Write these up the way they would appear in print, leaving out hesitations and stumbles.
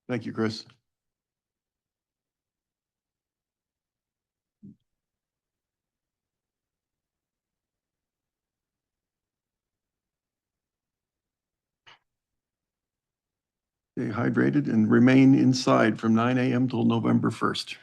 Thank you, Chris. Stay hydrated and remain inside from 9 a.m. till November 1st.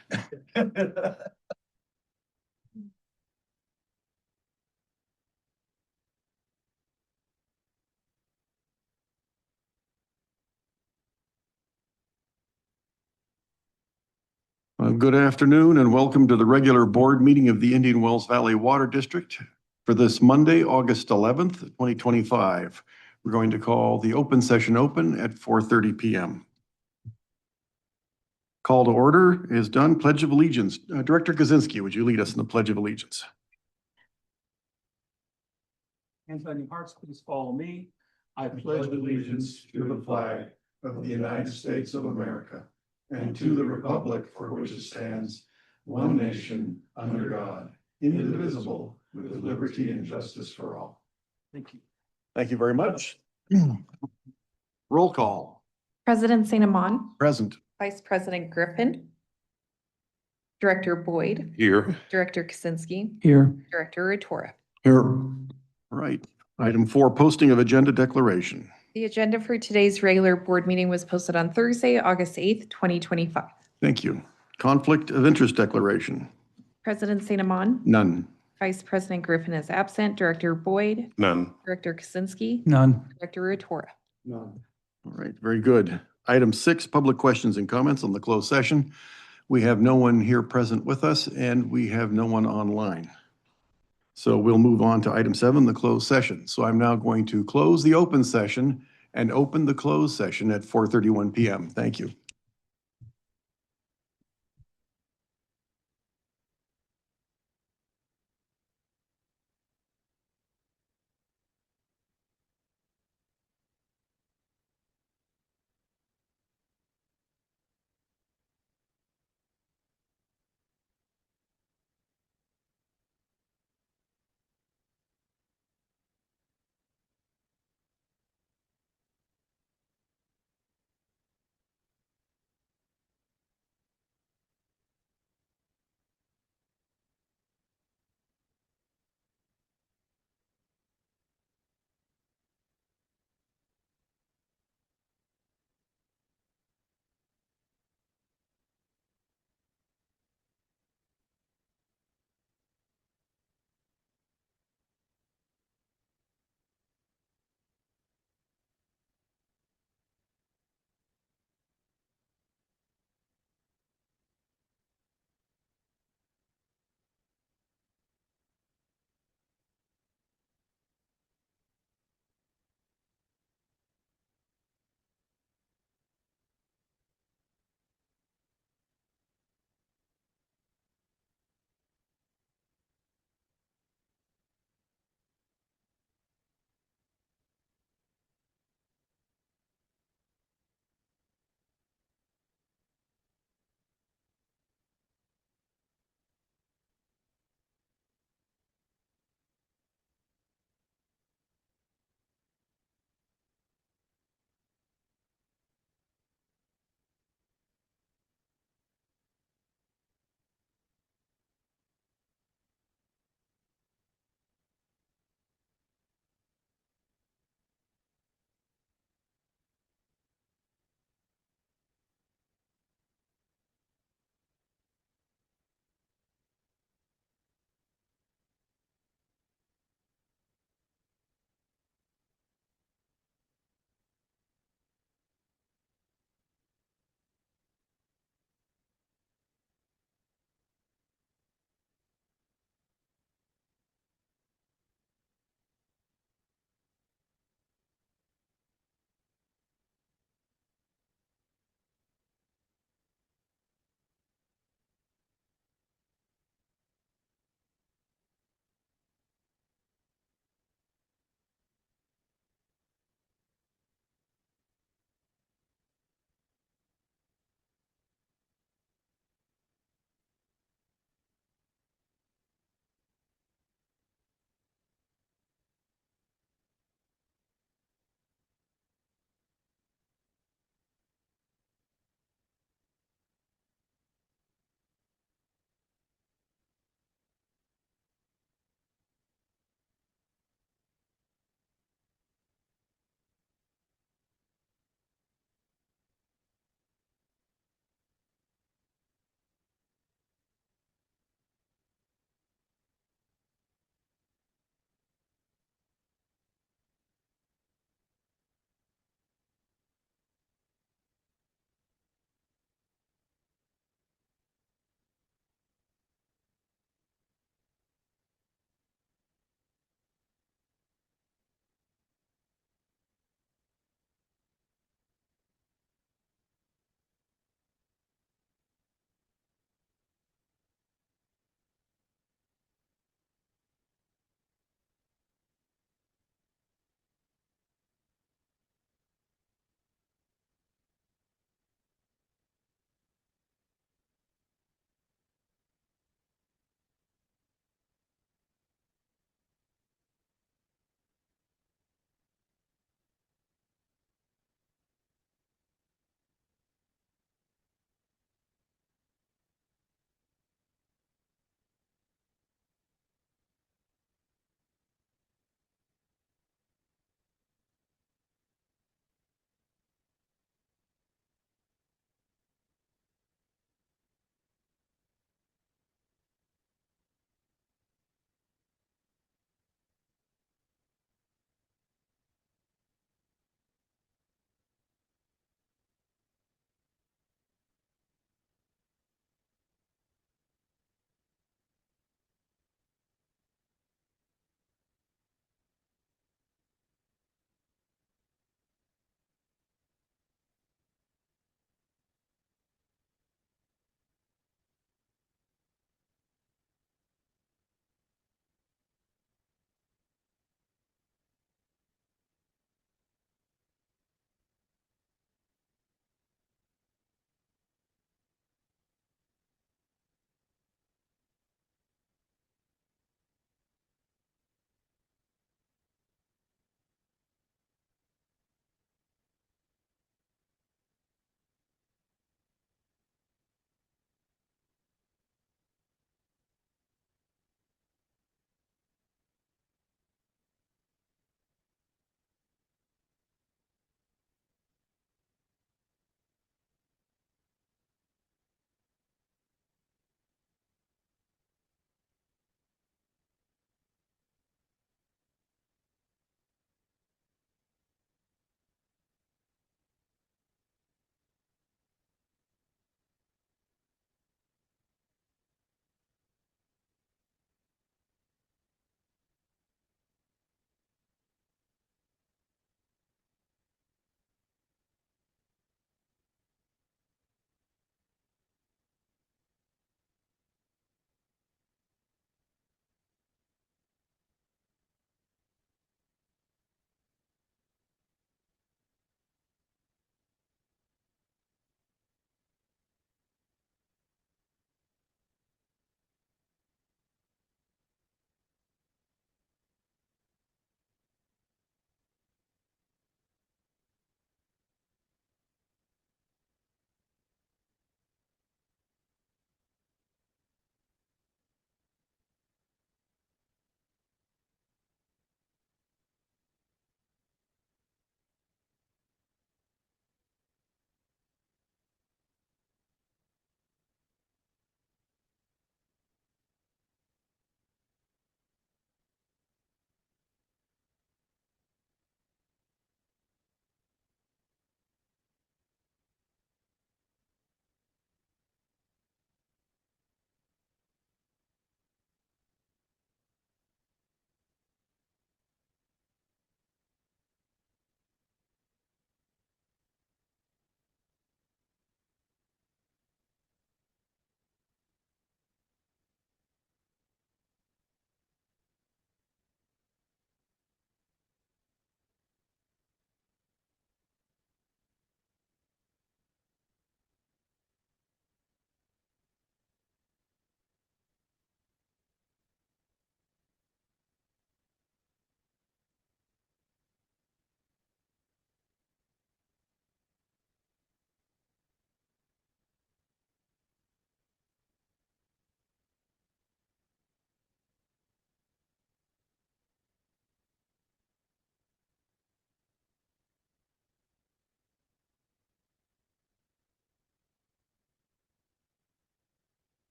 Good afternoon and welcome to the regular board meeting of the Indian Wells Valley Water District for this Monday, August 11th, 2025. We're going to call the open session open at 4:30 p.m. Call to order is done. Pledge of Allegiance. Director Kaczynski, would you lead us in the Pledge of Allegiance? Hands on your hearts, please follow me. I pledge allegiance to the flag of the United States of America and to the republic for which it stands, one nation, under God, indivisible, with liberty and justice for all. Thank you. Thank you very much. Roll call. President St. Amand, Present. Vice President Griffin, Director Boyd, Here. Director Kaczynski, Here. Director Ratora. Here. Right. Item 4, posting of agenda declaration. The agenda for today's regular board meeting was posted on Thursday, August 8th, 2025. Thank you. Conflict of interest declaration. President St. Amand, None. Vice President Griffin is absent, Director Boyd, None. Director Kaczynski, None. Director Ratora. None. All right, very good. Item 6, public questions and comments on the closed session. We have no one here present with us and we have no one online. So we'll move on to item 7, the closed session. So I'm now going to close the open session and open the closed session at 4:31 p.m. Thank you.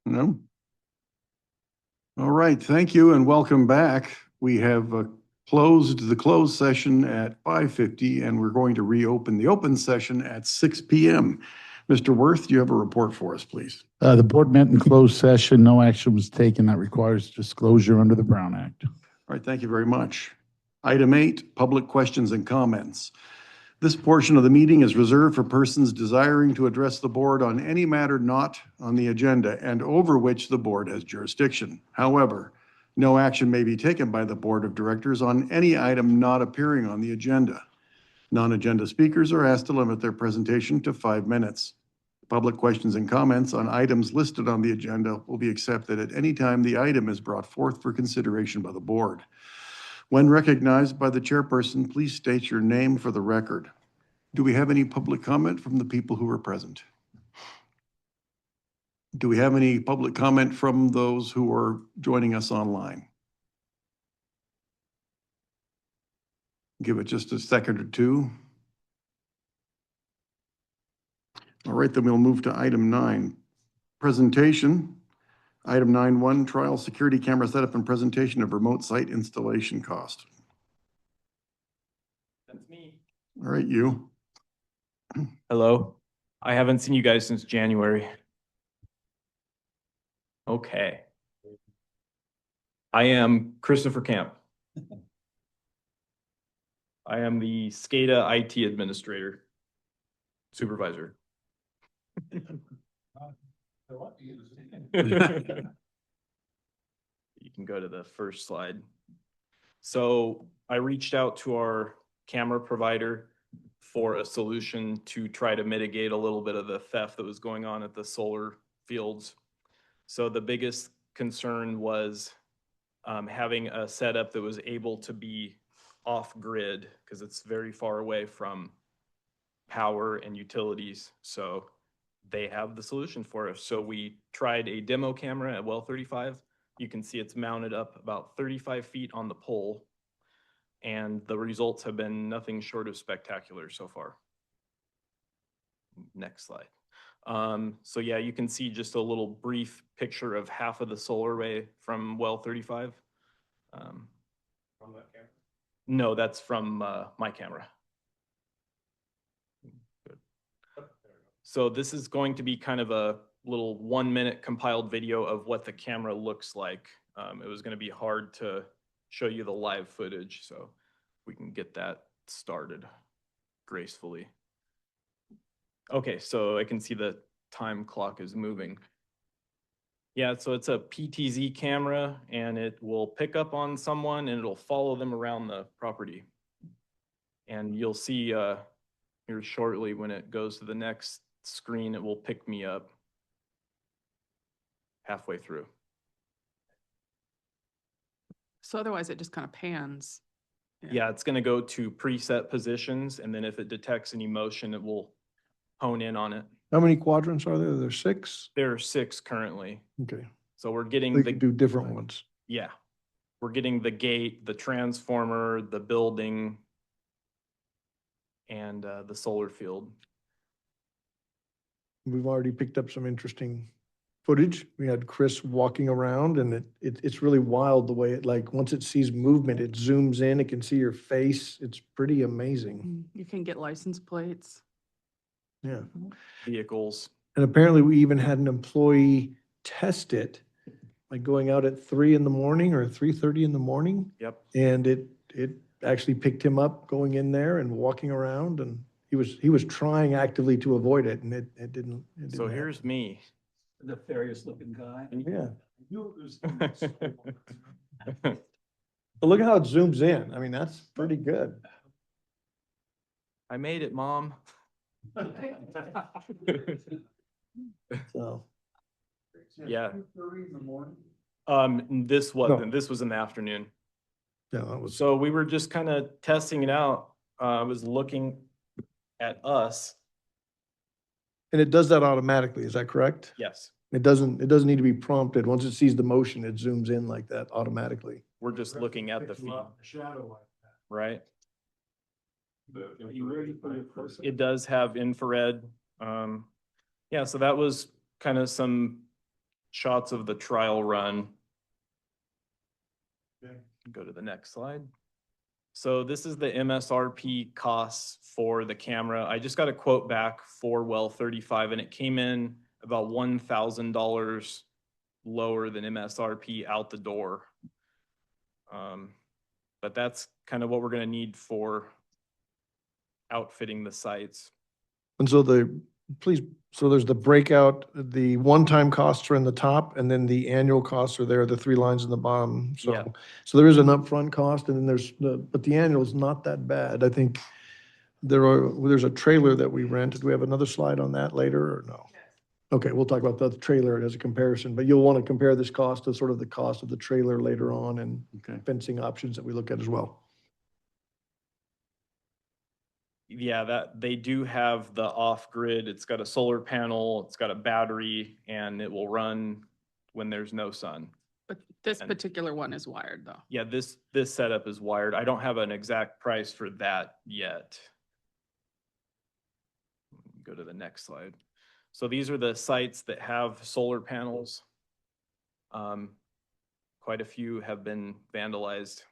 No? All right, thank you and welcome back. We have closed the closed session at 5:50 and we're going to reopen the open session at 6 PM. Mr. Worth, do you have a report for us, please? The board met in closed session. No action was taken that requires disclosure under the Brown Act. All right, thank you very much. Item 8, public questions and comments. This portion of the meeting is reserved for persons desiring to address the board on any matter not on the agenda and over which the board has jurisdiction. However, no action may be taken by the board of directors on any item not appearing on the agenda. Non-agenda speakers are asked to limit their presentation to 5 minutes. Public questions and comments on items listed on the agenda will be accepted at any time the item is brought forth for consideration by the board. When recognized by the chairperson, please state your name for the record. Do we have any public comment from the people who are present? Do we have any public comment from those who are joining us online? Give it just a second or two. All right, then we'll move to item 9, presentation. Item 9.1, trial security camera setup and presentation of remote site installation cost. That's me. All right, you. Hello. I haven't seen you guys since January. Okay. I am Christopher Camp. I am the SCADA IT administrator, supervisor. You can go to the first slide. So I reached out to our camera provider for a solution to try to mitigate a little bit of the theft that was going on at the solar fields. So the biggest concern was having a setup that was able to be off grid because it's very far away from power and utilities. So they have the solution for us. So we tried a demo camera at well 35. You can see it's mounted up about 35 feet on the pole, and the results have been nothing short of spectacular so far. Next slide. So yeah, you can see just a little brief picture of half of the solar array from well 35. From that camera? No, that's from my camera. Good. So this is going to be kind of a little 1-minute compiled video of what the camera looks like. It was going to be hard to show you the live footage, so we can get that started gracefully. Okay, so I can see the time clock is moving. Yeah, so it's a PTZ camera and it will pick up on someone and it'll follow them around the property. And you'll see here shortly when it goes to the next screen, it will pick me up halfway through. So otherwise it just kind of pans. Yeah, it's gonna go to preset positions, and then if it detects any motion, it will hone in on it. How many quadrants are there? There's 6? There are 6 currently, Okay. so we're getting They the, can do different ones. yeah, we're getting the gate, the transformer, the building, and the solar field. We've already picked up some interesting footage. We had Chris walking around and it's really wild the way it, like, once it sees movement, it zooms in, it can see your face. It's pretty amazing. You can get license plates. Yeah. Vehicles. And apparently we even had an employee test it, like going out at 3 in the morning or 3:30 in the morning. Yep. And it actually picked him up going in there and walking around, and he was trying actively to avoid it, and it didn't. So here's me. Nefarious looking guy. Yeah. I But look at how it zooms in. I mean, that's pretty good. made it, Mom. So. Yeah. 3:30 in the morning. This wasn't, this was in the afternoon. Yeah, that was, So we were just kind of testing it out. I was looking at us. and it does that automatically. Is that correct? Yes, It doesn't need to be prompted. Once it sees the motion, it zooms in like that automatically. we're just looking at the feed, Shadow like that. right? Are you ready for your first? It does have infrared. Yeah, so that was kind of some shots of the trial run. Go to the next slide. So this is the MSRP costs for the camera. I just got a quote back for well 35 and it came in about $1,000 lower than MSRP out the door. But that's kind of what we're gonna need for outfitting the sites. And so so there's the breakout, the one-time costs are in the top and then the annual costs are there, the three lines in the bottom. Yeah. So there is an upfront cost and then but the annual is not that bad. I think there's a trailer that we rented. Do we have another slide on that later or no? Okay, we'll talk about the trailer as a comparison, but you'll want to compare this cost to sort of the cost of the trailer later on and Okay. fencing options that we look at as well. Yeah, that they do have the off-grid. It's got a solar panel, it's got a battery, and it will run when there's no sun. But this And- particular one is wired though. Yeah, this setup is wired. I don't have an exact price for that yet. Go to the next slide. So these are the sites that have solar panels. Quite a few have been vandalized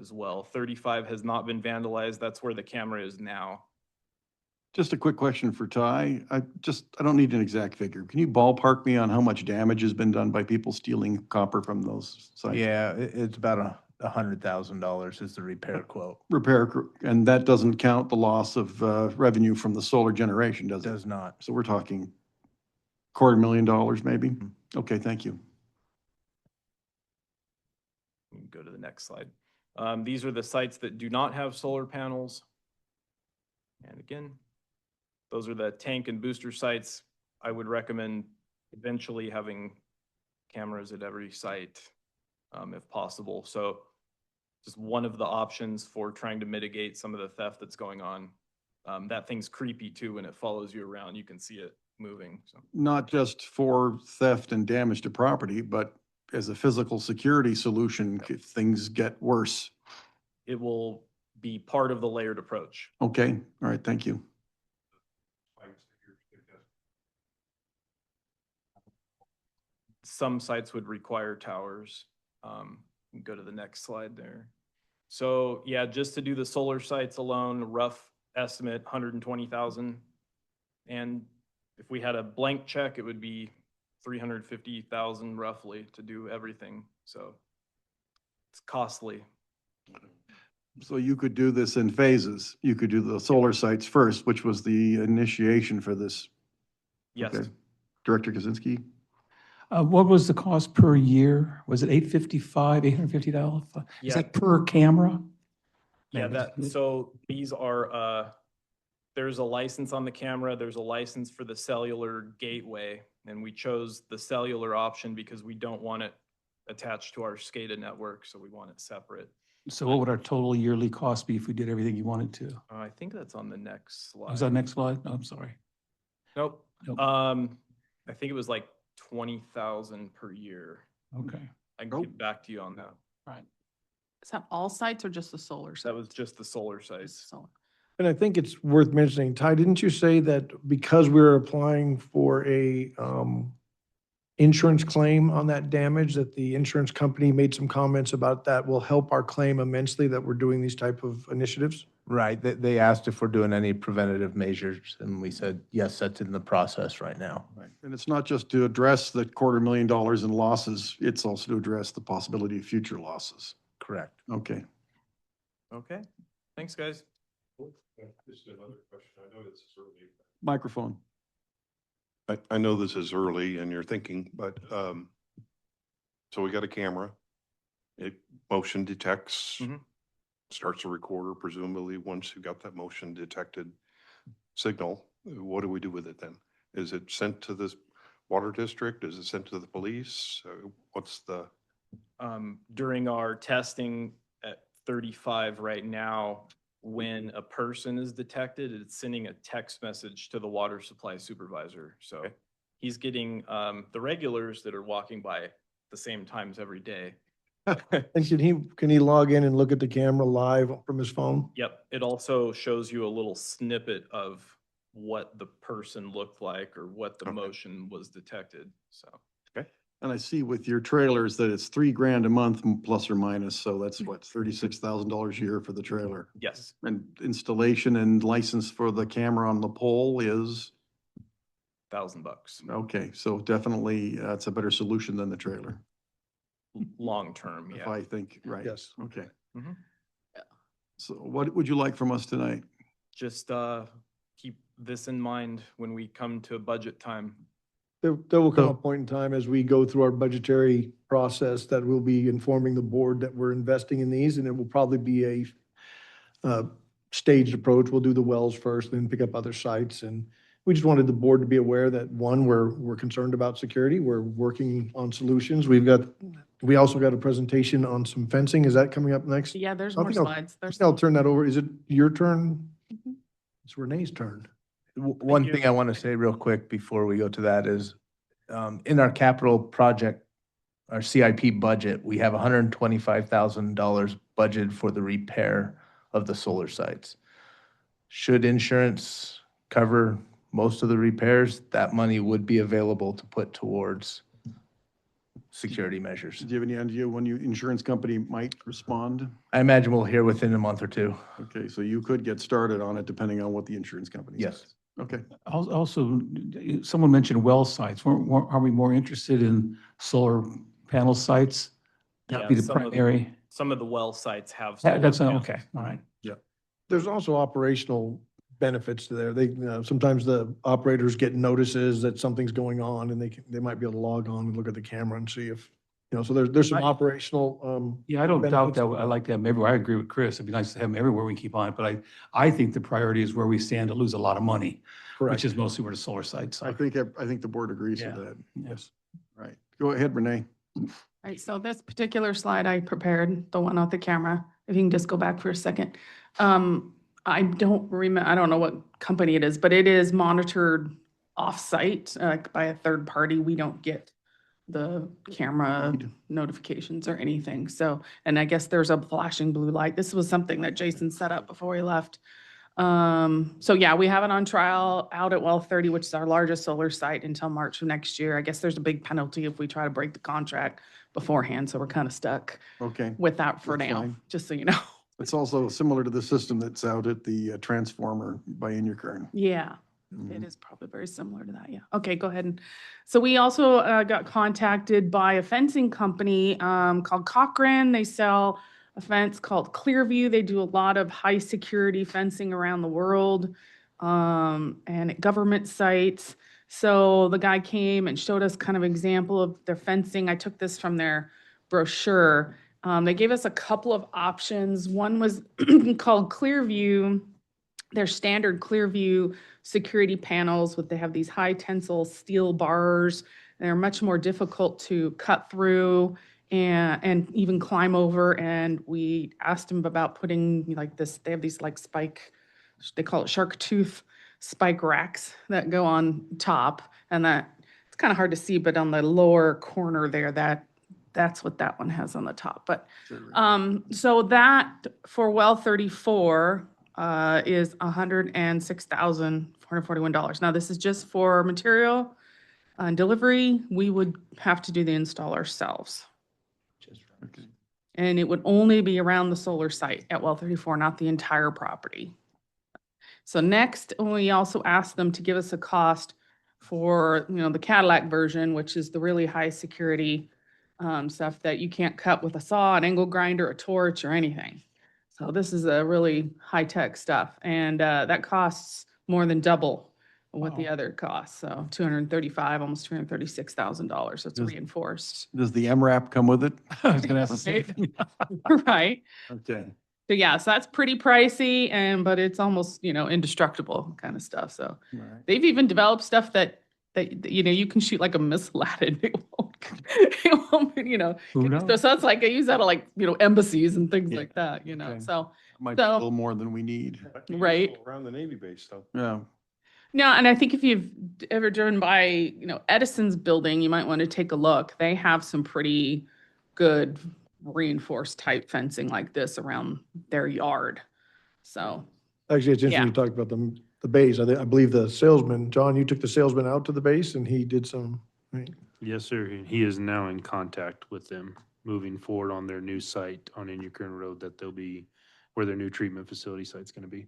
as well. 35 has not been vandalized. That's where the camera is now. Just a quick question for Ty. I don't need an exact figure. Can you ballpark me on how much damage has been done by people stealing copper from those sites? Yeah, it's about $100,000 is the repair quote. And that doesn't count the loss of revenue from the solar generation, does it? Does not. So we're talking $250,000 maybe? Mhm. Okay, thank you. We can go to the next slide. These are the sites that do not have solar panels. And again, those are the tank and booster sites. I would recommend eventually having cameras at every site, if possible. So just one of the options for trying to mitigate some of the theft that's going on. That thing's creepy too, when it follows you around, you can see it moving, so. Not just for theft and damage to property, but as a physical security solution, if things get worse. It will be part of the layered approach. Okay, all right, thank you. Some sites would require towers. Go to the next slide there. So yeah, just to do the solar sites alone, rough estimate, 120,000. And if we had a blank check, it would be 350,000 roughly to do everything. So it's costly. So you could do this in phases. You could do the solar sites first, which was the initiation for this. Yes. Okay. Director Kaczynski? What was the cost per year? Was it $850? Yeah. Is that per camera? Yeah, so these are, there's a license on the camera, there's a license for the cellular gateway, and we chose the cellular option because we don't want it attached to our SCADA network, so we want it separate. So what would our total yearly cost be if we did everything you wanted to? I think that's on the next slide. Was that next slide? No, I'm sorry. Nope. Nope. I think it was like 20,000 per year. Okay. I can get back to you on that. Right. Is that all sites or just the solar? That was sites? just the solar Just sites. solar. And I think it's worth mentioning, Ty, didn't you say that because we're applying for a insurance claim on that damage, that the insurance company made some comments about that will help our claim immensely that we're doing these type of initiatives? Right, they asked if we're doing any preventative measures, and we said, yes, that's in the process right now. Right. And it's not just to address the $250,000 in losses, it's also to address the possibility of future losses. Correct. Okay. Okay, thanks, guys. Just another question. I know it's early. Microphone. I know this is early and you're thinking, but, so we got a camera. It motion detects, Mhm. starts a recorder presumably once you got that motion detected signal. What do we do with it then? Is it sent to this water district? Is it sent to the police? What's the? During our testing at 35 right now, when a person is detected, it's sending a text message to the water supply supervisor. So he's getting the regulars that are walking by the same times every day. And can he log in and look at the camera live from his phone? Yep, it also shows you a little snippet of what the person looked like or what the Okay. motion was detected, so. And I see with your trailers that it's $3,000 a month plus or minus, so that's what, $36,000 a year for the trailer. Yes, And installation and license for the camera on the pole is, $1,000, okay, so definitely, it's a better solution than the trailer, long term, if yeah. I think, right? Yes. Okay. Mhm. So what would you like from us tonight? Just keep this in mind when we come to budget time. There will come a So- point in time as we go through our budgetary process that we'll be informing the board that we're investing in these, and it will probably be a staged approach. We'll do the wells first, then pick up other sites. And we just wanted the board to be aware that, one, we're concerned about security. We're working on solutions. We also got a presentation on some fencing. Is that coming up next? Yeah, there's I more think I'll- slides. I There's think I'll turn that over. Is it your turn? It's Renee's turn. One you. thing I want to say real quick before we go to that is, in our capital project, our CIP budget, we have $125,000 budgeted for the repair of the solar sites. Should insurance cover most of the repairs, that money would be available to put towards security measures. Do you have any idea when your insurance company might respond? I imagine we'll hear within a month or two. Okay, so you could get started on it depending on what the insurance company Yes. says. Okay. Also, someone mentioned well sites. Are we more interested in solar panel sites? That'd Yeah, be the some of the- primary. Some of the well sites have. That's, solar okay, panels. all right. There's also operational benefits to there. They, sometimes the operators get notices that something's going on and they might be able to log on and look at the camera and see if, so there's some Right. operational, Yeah, I don't doubt benefits. that. I like to have them everywhere. I agree with Chris. It'd be nice to have them everywhere we can keep on it, but I think the priority is where we stand to lose a lot of money, which correct. is mostly where the solar sites I are. think the board agrees with Yeah. that. Yes. Right. Go ahead, Renee. Right, so this particular slide I prepared, the one with the camera, if you can just go back for a second. I don't remember, I don't know what company it is, but it is monitored off-site, like by a third party. We don't get the camera notifications or anything. So, and I guess there's a flashing blue light. This was something that Jason set up before he left. So yeah, we have it on trial out at Well 30, which is our largest solar site, until March of next year. I guess there's a big penalty if we try to break the contract beforehand, so we're kind of stuck Okay. with that for That's now, fine. just so you know. It's also similar to the system that's out at the transformer by Inyakern. Yeah, Mhm. it is probably very similar to that, yeah. Okay, go ahead. And so we also got contacted by a fencing company called Cochran. They sell a fence called Clearview. They do a lot of high security fencing around the world and at government sites. So the guy came and showed us kind of example of their fencing. I took this from their brochure. They gave us a couple of options. One was called Clearview. Their standard Clearview security panels, they have these high tensile steel bars. They're much more difficult to cut through and even climb over. And we asked them about putting like this, they have these like spike, they call it shark tooth spike racks that go on top. And that, it's kind of hard to see, but on the lower corner there, that's what that one has on the top. But so that for well 34 is $106,441. Now this is just for material and delivery. We would have to do the install ourselves. Okay. And it would only be around the solar site at well 34, not the entire property. So next, we also asked them to give us a cost for, the Cadillac version, which is the really high security stuff that you can't cut with a saw, an angle grinder, a torch, or anything. So this is a really high-tech stuff, and that costs more than double what the Wow. other costs. So $235, almost $236,000. So it's Does- reinforced, Does the MRAP come with it? I was gonna ask the same thing. right? Okay. So yeah, so that's pretty pricey, but it's almost indestructible kind of stuff. So All right. they've even developed stuff that you can shoot like a missile at it. It won't, Who knows? So it's like I use that at like, embassies and things Yeah. like that, Okay. so, Might be a So- little more than we need. right. Around the Navy base, though. Yeah. No, and I think if you've ever driven by, Edison's building, you might want to take a look. They have some pretty good reinforced type fencing like this around their yard. So, Actually, it's interesting Yeah. you talked about the base. I believe the salesman, John, you took the salesman out to the base and he did some, right? Yes, sir. He is now in contact with them, moving forward on their new site on Inyakern Road that they'll be, where their new treatment facility site's gonna be.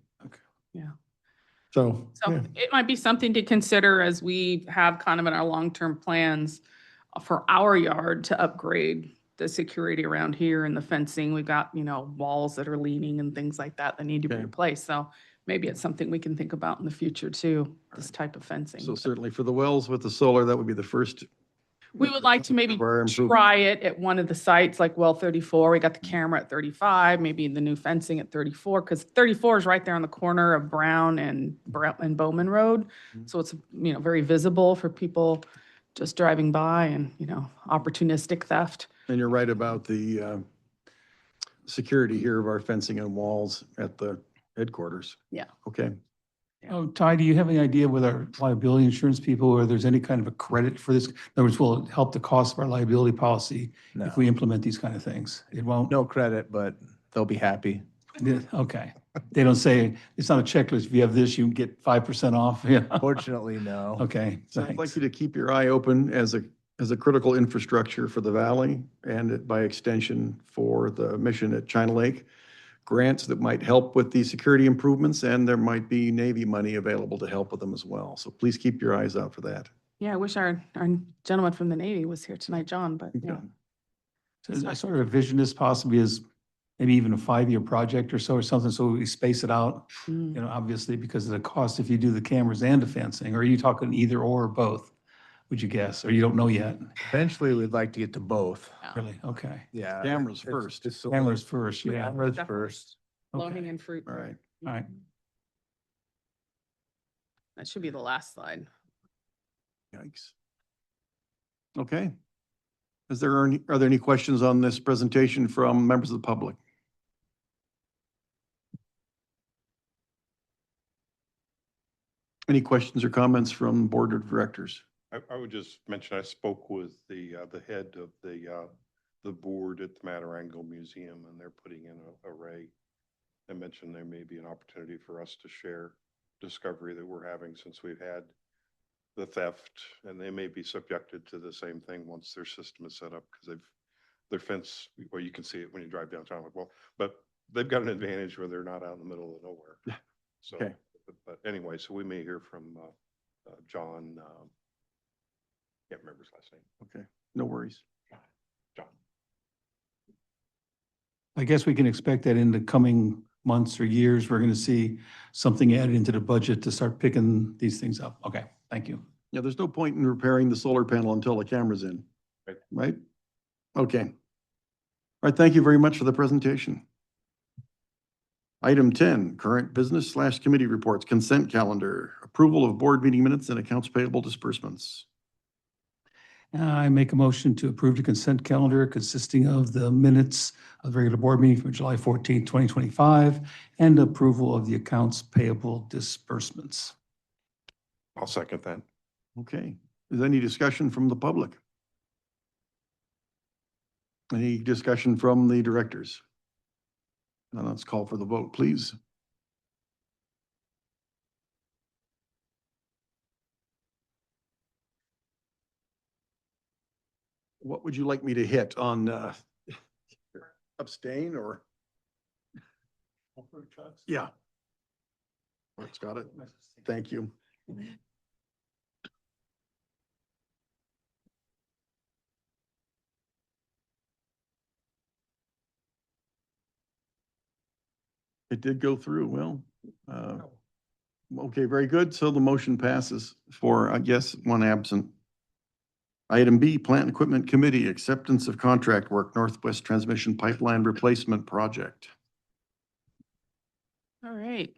So, so yeah. it might be something to consider as we have kind of in our long-term plans for our yard to upgrade the security around here and the fencing. We've got, walls that are leaning and things like that that need to be Okay. replaced. So maybe it's something we can think about in the future too, this type of fencing. So certainly for the wells with the solar, that would be the first. We would like to maybe of our improvement. try it at one of the sites, like well 34. We got the camera at 35, maybe the new fencing at 34, because 34 is right there on the corner of Brown and Bowman Road. So it's, very visible for people just driving by and, opportunistic theft. And you're right about the security here of our fencing and walls at the headquarters. Yeah. Okay. Oh, Ty, do you have any idea with our liability insurance people, or there's any kind of a credit for this? In other words, will it help the cost of our liability policy No, if we implement these kind of things? It won't? no credit, but they'll be happy. Yeah, okay. They don't say, it's not a checklist. If you have this, you can get 5% off. Yeah. Fortunately, no. Okay, So I'd like thanks. you to keep your eye open as a critical infrastructure for the valley and by extension for the mission at China Lake. Grants that might help with the security improvements, and there might be Navy money available to help with them as well. So please keep your eyes out for that. Yeah, I wish our gentleman from the Navy was here tonight, John, but yeah. So I sort of envision this possibly as maybe even a 5-year project or so or something, so we space it out, Mm. obviously because of the cost if you do the cameras and the fencing. Or are you talking either or both, would you guess? Or you don't know yet? Eventually, we'd like to get to both. Really? Okay. Yeah. Cameras first. Cameras first, yeah. Cameras Definitely. first. Low Okay. hanging fruit. All right. All right. That should be the last slide. Yikes. Okay. Are there any questions on this presentation from members of the public? Any questions or comments from board of directors? I would just mention, I spoke with the head of the board at the Matarango Museum, and they're putting in an array. I mentioned there may be an opportunity for us to share discovery that we're having since we've had the theft, and they may be subjected to the same thing once their system is set up, because their fence, well, you can see it when you drive downtown, like, well, but they've got an advantage where they're not out in the middle of nowhere. Yeah. So, Okay. but anyway, so we may hear from John, can't remember his last name. Okay, no worries. John. I guess we can expect that in the coming months or years, we're going to see something added into the budget to start picking these things up. Okay, thank you. Yeah, there's no point in repairing the solar panel until the camera's in. Right. Right? Okay. All right, thank you very much for the presentation. Item 10, current business / committee reports, consent calendar, approval of board meeting minutes and accounts payable disbursements. I make a motion to approve the consent calendar consisting of the minutes of the regular board meeting from July 14th, 2025, and approval of the accounts payable disbursements. I'll second that. Okay, is there any discussion from the public? Any discussion from the directors? Now let's call for the vote, please. What would you like me to hit on, abstain or? Yeah. Mark's got it. Thank you. It did go through. Well, okay, very good. So the motion passes for, I guess, one absent. Item B, Plant and Equipment Committee, acceptance of contract work, Northwest Transmission Pipeline Replacement Project. All right.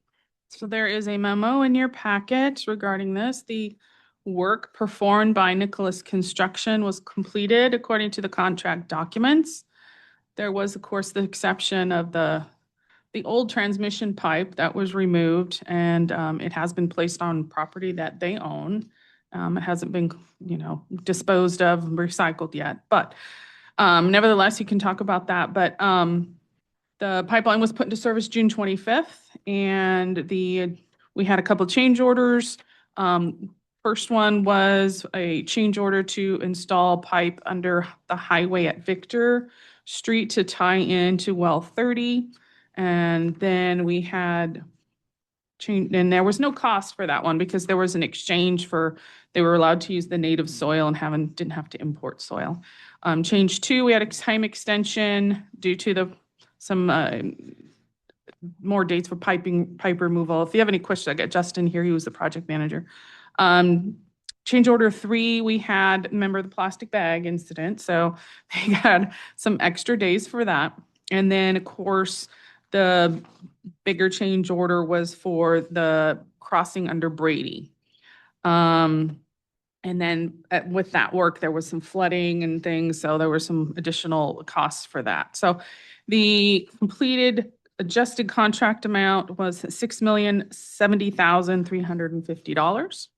So there is a memo in your packet regarding this. The work performed by Nicholas Construction was completed according to the contract documents. There was, of course, the exception of the old transmission pipe that was removed, and it has been placed on property that they own. It hasn't been, disposed of, recycled yet, but Nevertheless, you can talk about that, but the pipeline was put into service June 25th, and we had a couple change orders. First one was a change order to install pipe under the highway at Victor Street to tie into well 30. And then we had change, and there was no cost for that one because there was an exchange for, they were allowed to use the native soil and didn't have to import soil. Change 2, we had a time extension due to some more dates for pipe removal. If you have any questions, I got Justin here, he was the project manager. Change order 3, we had, remember the plastic bag incident, so they had some extra days for that. And then, of course, the bigger change order was for the crossing under Brady. And then with that work, there was some flooding and things, so there were some additional costs for that. So the completed adjusted contract amount was $6,070,350.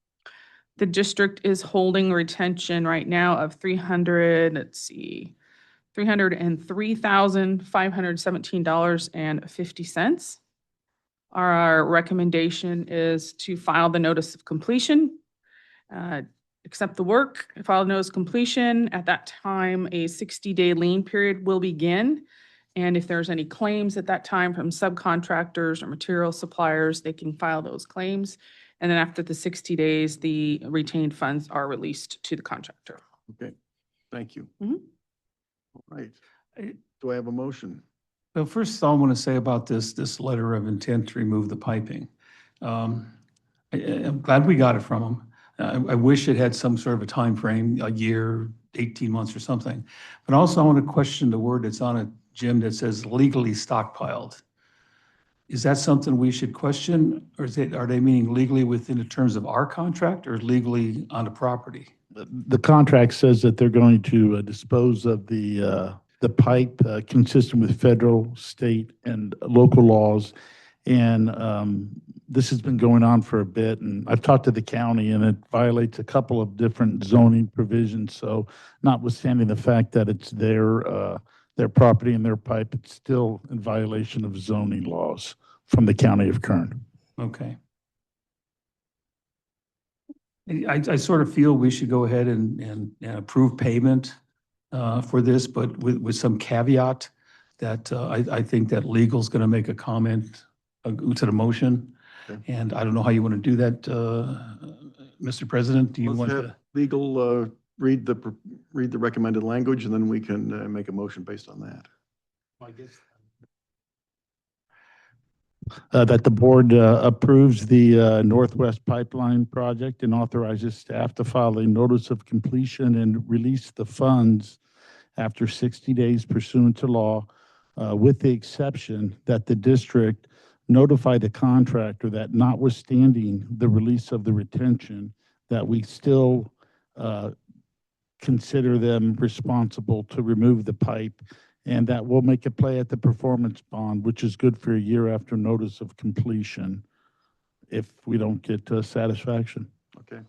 The district is holding retention right now of $303,517.50. Our recommendation is to file the notice of completion, accept the work, file notice of completion. At that time, a 60-day lien period will begin. And if there's any claims at that time from subcontractors or material suppliers, they can file those claims. And then after the 60 days, the retained funds are released to the contractor. Okay, thank you. Mhm. All right. Do I have a motion? Well, first, all I want to say about this letter of intent to remove the piping. I'm glad we got it from them. I wish it had some sort of a time frame, a year, 18 months or something. But also I want to question the word that's on it, Jim, that says legally stockpiled. Is that something we should question, or are they meaning legally within the terms of our contract or legally on the property? The contract says that they're going to dispose of the pipe consistent with federal, state, and local laws. And this has been going on for a bit, and I've talked to the county, and it violates a couple of different zoning provisions. So notwithstanding the fact that it's their property and their pipe, it's still in violation of zoning laws from the county of Kern. Okay. I sort of feel we should go ahead and approve payment for this, but with some caveat that I think that legal's going to make a comment to the motion. Okay. And I don't know how you want to do that, Mr. President. Do you Let's want have to? legal read the recommended language, and then we can make a motion based on that. That the board approves the Northwest Pipeline project and authorizes staff to file a notice of completion and release the funds after 60 days pursuant to law, with the exception that the district notify the contractor that notwithstanding the release of the retention, that we still consider them responsible to remove the pipe, and that we'll make a play at the performance bond, which is good for a year after notice of completion if we don't get satisfaction. Okay.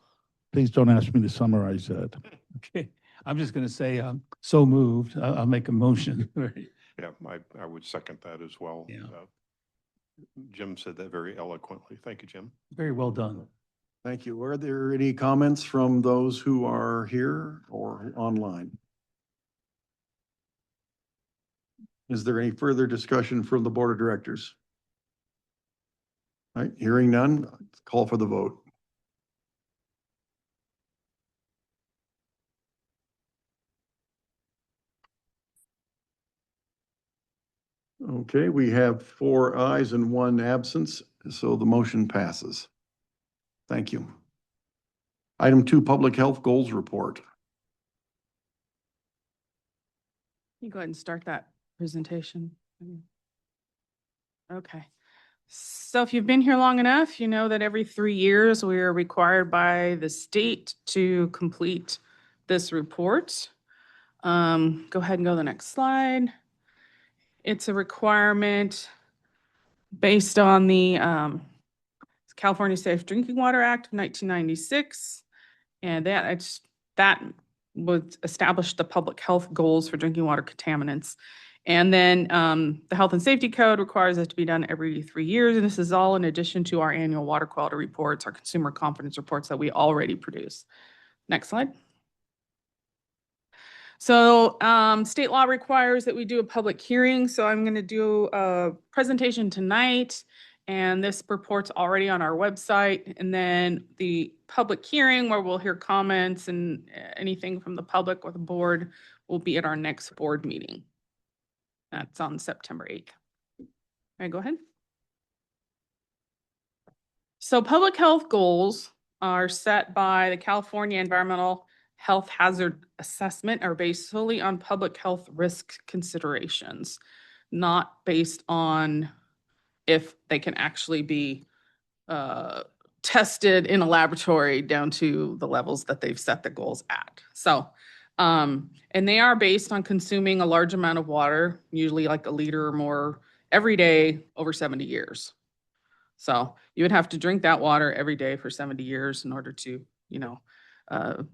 Please don't ask me to summarize that. Okay. I'm just going to say, so moved. I'll make a motion. Yeah, I would second that as well. Yeah. Jim said that very eloquently. Thank you, Jim. Very well done. Thank you. Are there any comments from those who are here or online? Is there any further discussion from the Board of Directors? All right, hearing none, call for the vote. Okay, we have 4 ayes and 1 absence, so the motion passes. Thank you. Item 2, Public Health Goals Report. You go ahead and start that presentation. Okay. So if you've been here long enough, you know that every 3 years we are required by the state to complete this report. Go ahead and go to the next slide. It's a requirement based on the California Safe Drinking Water Act of 1996. And that would establish the public health goals for drinking water contaminants. And then the Health and Safety Code requires it to be done every 3 years. And this is all in addition to our annual water quality reports, our consumer confidence reports that we already produce. Next slide. So state law requires that we do a public hearing. So I'm going to do a presentation tonight, and this report's already on our website. And then the public hearing where we'll hear comments and anything from the public or the board will be at our next board meeting. That's on September 8th. All right, go ahead. So public health goals are set by the California Environmental Health Hazard Assessment, are based solely on public health risk considerations, not based on if they can actually be tested in a laboratory down to the levels that they've set the goals at. So, and they are based on consuming a large amount of water, usually like a liter or more every day over 70 years. So you would have to drink that water every day for 70 years in order to, you know,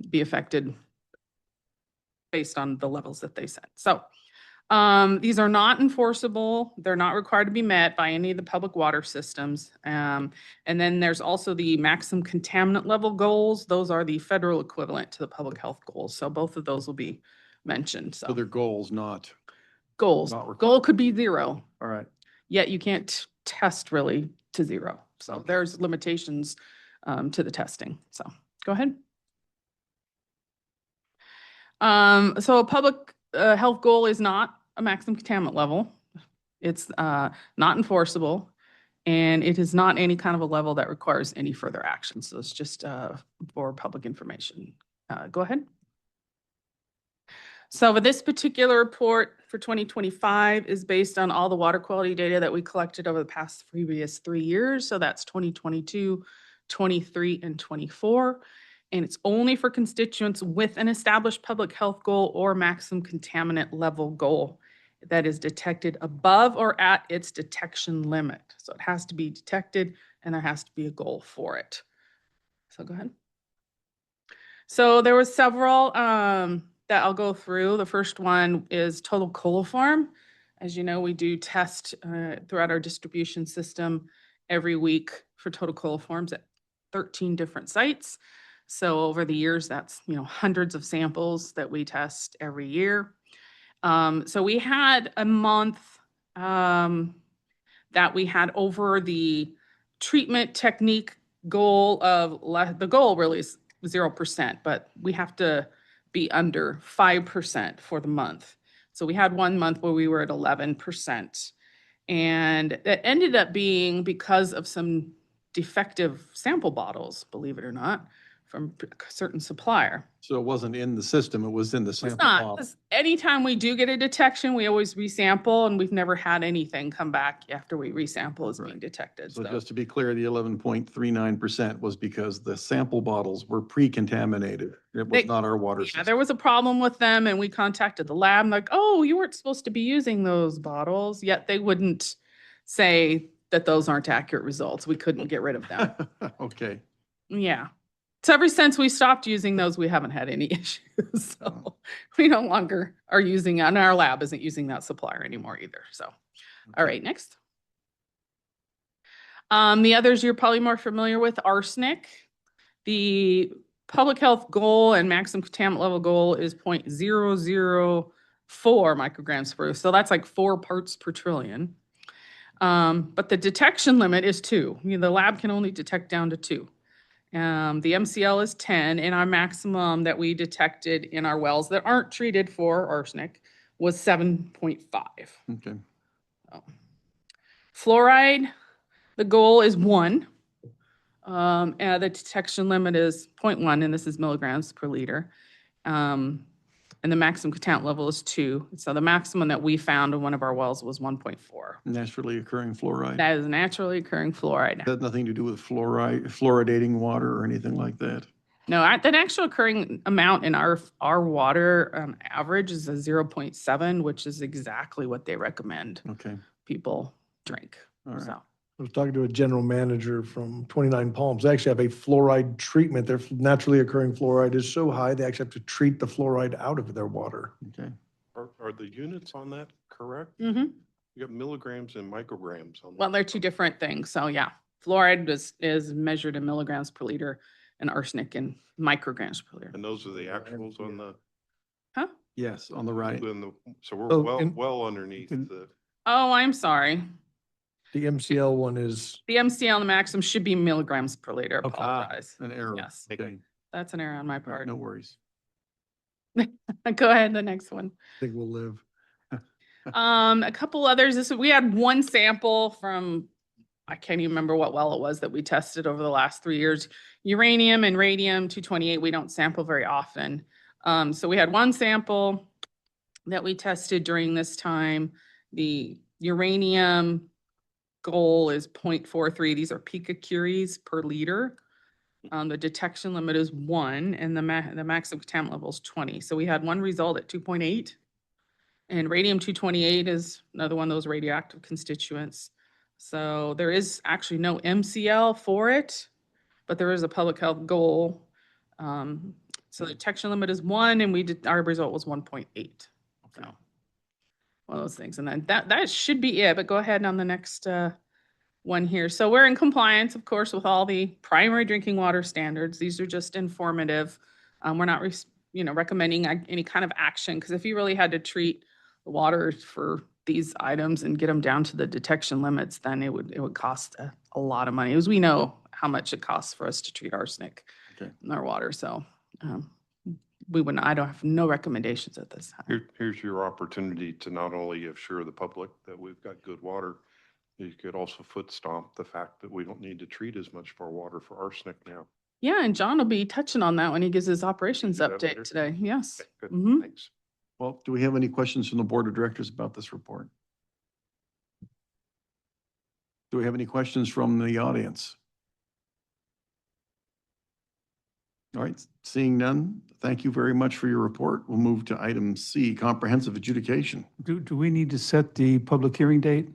be affected based on the levels that they set. So these are not enforceable. They're not required to be met by any of the public water systems. And then there's also the maximum contaminant level goals. Those are the federal equivalent to the public health goals. So both of those will be mentioned. So So they're goals, not, goals. not required. Goal could be 0, all right. yet you can't test really to 0. So there's limitations to the testing. So go ahead. So a public health goal is not a maximum contaminant level. It's not enforceable, and it is not any kind of a level that requires any further action. So it's just for public information. Go ahead. So with this particular report for 2025 is based on all the water quality data that we collected over the past previous 3 years. So that's 2022, 23, and 24. And it's only for constituents with an established public health goal or maximum contaminant level goal that is detected above or at its detection limit. So it has to be detected and there has to be a goal for it. So go ahead. So there was several that I'll go through. The first one is total coliform. As you know, we do test throughout our distribution system every week for total coliforms at 13 different sites. So over the years, that's, you know, hundreds of samples that we test every year. So we had a month that we had over the treatment technique goal of, the goal really is 0%, but we have to be under 5% for the month. So we had 1 month where we were at 11%. And that ended up being because of some defective sample bottles, believe it or not, from a certain supplier. So it wasn't in the system, it was in the It's sample not, bottle. 'cause anytime we do get a detection, we always resample, and we've never had anything come back after we resample as being Right. detected. So So just to be clear, the 11.39% was because the sample bottles were pre-contaminated. It was They- not our water yeah, system. there was a problem with them, and we contacted the lab, like, oh, you weren't supposed to be using those bottles, yet they wouldn't say that those aren't accurate results. We couldn't get rid of them. Okay, Yeah. So ever since we stopped using those, we haven't had any issues. So we no longer are using, and our lab isn't using that supplier anymore either. So, all right, next. The others you're probably more familiar with, arsenic. The public health goal and maximum contaminant level goal is 0.004 micrograms per. So that's like 4 parts per trillion. But the detection limit is 2. You know, the lab can only detect down to 2. The MCL is 10, and our maximum that we detected in our wells that aren't treated for arsenic was 7.5. okay. Fluoride, the goal is 1. And the detection limit is 0.1, and this is milligrams per liter. And the maximum contaminant level is 2. So the maximum that we found in one of our wells was 1.4. Naturally occurring fluoride. That is naturally occurring fluoride. That had nothing to do with fluoridating water or anything like that. No, that actual occurring amount in our water average is a 0.7, which is exactly what they recommend Okay, people drink. all right. So, I was talking to a general manager from 29 Palms. They actually have a fluoride treatment. Their naturally occurring fluoride is so high, they actually have to treat the fluoride out of their water. Okay. Are the units on that correct? Mm-hmm. You got milligrams and micrograms on that. Well, they're two different things. So yeah, fluoride is measured in milligrams per liter and arsenic in micrograms per liter. And those are the actuals on the, Yes, on the right. so we're Oh, and- well underneath the. Oh, I'm sorry. The MCL one is, The MCL and the maximum should be milligrams per liter. Okay. Apologize. An error. Yes. Okay. That's an error on my part. No worries. Go ahead, the next one. I think will live. A couple others. We had one sample from, I can't even remember what well it was that we tested over the last 3 years. Uranium and radium-228, we don't sample very often. So we had one sample that we tested during this time. The uranium goal is 0.43. These are picocuries per liter. The detection limit is 1 and the maximum contaminant level is 20. So we had one result at 2.8. And radium-228 is another one of those radioactive constituents. So there is actually no MCL for it, but there is a public health goal. So the detection limit is 1 and our result was 1.8. So one of those things. And then that should be it, but go ahead on the next one here. So we're in compliance, of course, with all the primary drinking water standards. These are just informative. We're not recommending any kind of action, because if you really had to treat the water for these items and get them down to the detection limits, then it would cost a lot of money, as we know how much it costs for us to treat arsenic in our water. So I don't have no recommendations at this time. Here's your opportunity to not only assure the public that we've got good water, you could also foot stomp the fact that we don't need to treat as much of our water for arsenic now. Yeah, and John will be touching on that when he gives his operations Do that update later? today. Yes. Okay, good, Mhm. thanks. Well, do we have any questions from the board of directors about this report? Do we have any questions from the audience? All right, seeing none, thank you very much for your report. We'll move to item C, comprehensive adjudication. Do we need to set the public hearing date?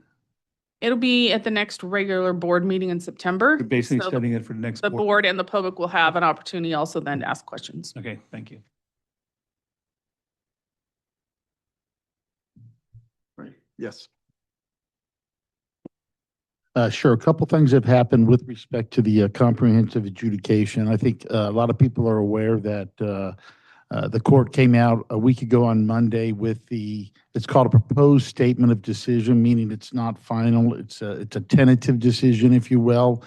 It'll be at the next regular board meeting in September. We're basically So setting it for the next the board. board and the public will have an opportunity also then to ask questions. Okay, thank you. Right. Yes. Sure. A couple things have happened with respect to the comprehensive adjudication. I think a lot of people are aware that the court came out a week ago on Monday with it's called a proposed statement of decision, meaning it's not final. It's a tentative decision, if you will.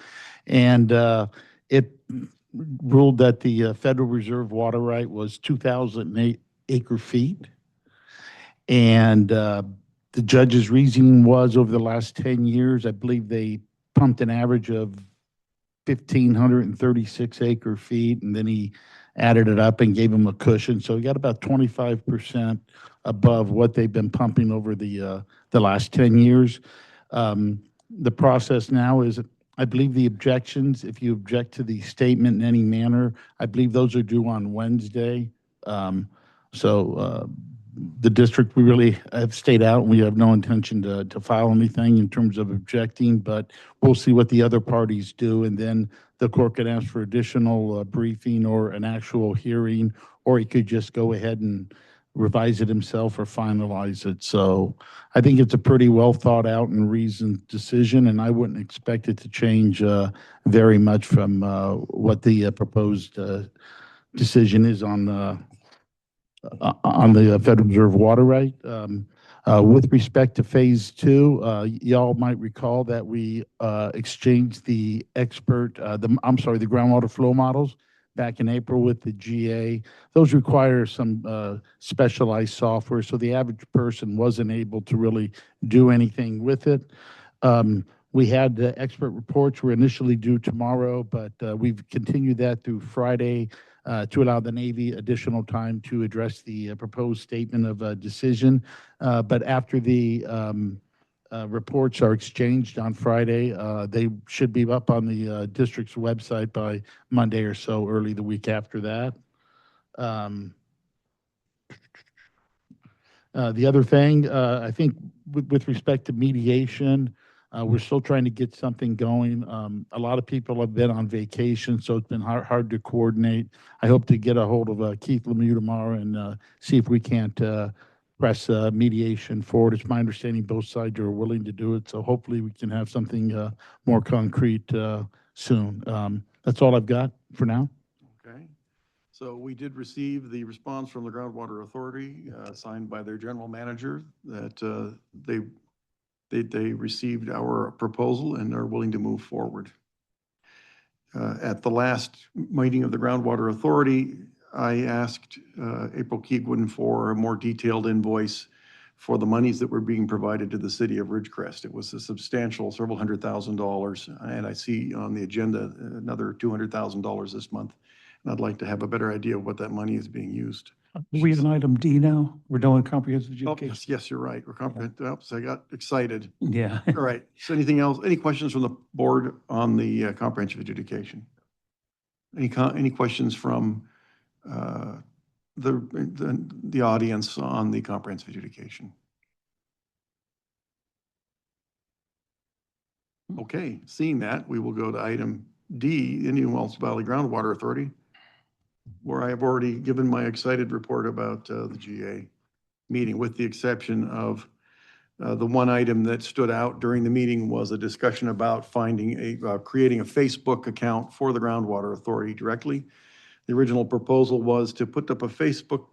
And it ruled that the Federal Reserve water right was 2,008 acre feet. And the judge's reasoning was, over the last 10 years, I believe they pumped an average of 1,536 acre feet, and then he added it up and gave them a cushion. So he got about 25% above what they've been pumping over the last 10 years. The process now is, I believe the objections, if you object to the statement in any manner, I believe those are due on Wednesday. The district, we really have stayed out, and we have no intention to file anything in terms of objecting, but we'll see what the other parties do, and then the court could ask for additional briefing or an actual hearing, or he could just go ahead and revise it himself or finalize it. So I think it's a pretty well thought out and reasoned decision, and I wouldn't expect it to change very much from what the proposed decision is on the Federal Reserve water right. With respect to phase 2, y'all might recall that we exchanged the the groundwater flow models back in April with the GA. Those require some specialized software, so the average person wasn't able to really do anything with it. We had the expert reports were initially due tomorrow, but we've continued that through Friday to allow the Navy additional time to address the proposed statement of decision. But after the reports are exchanged on Friday, they should be up on the district's website by Monday or so, early the week after that. The other thing, I think with respect to mediation, We're still trying to get something going. A lot of people have been on vacation, so it's been hard to coordinate. I hope to get a hold of Keith Lemieux tomorrow and see if we can't press mediation forward. It's my understanding both sides are willing to do it, so hopefully we can have something more concrete soon. That's all I've got for now. Okay. So we did receive the response from the Groundwater Authority, signed by their general manager, that they received our proposal and are willing to move forward. At the last meeting of the Groundwater Authority, I asked April Keegwin for a more detailed invoice for the monies that were being provided to the city of Ridgecrest. It was a substantial several $100,000, and I see on the agenda another $200,000 this month. And I'd like to have a better idea of what that money is being used. We have an item D now. We're doing comprehensive Oh, education. yes, you're right. We're competent. Oops, I got excited. Yeah. All right. So anything else? Any questions from the board on the comprehensive adjudication? Any questions from the audience on the comprehensive adjudication? Okay, seeing that, we will go to item D, Indian Wells Valley Groundwater Authority, where I have already given my excited report about the GA meeting, with the exception of the one item that stood out during the meeting was a discussion about creating a Facebook account for the Groundwater Authority directly. The original proposal was to put up a Facebook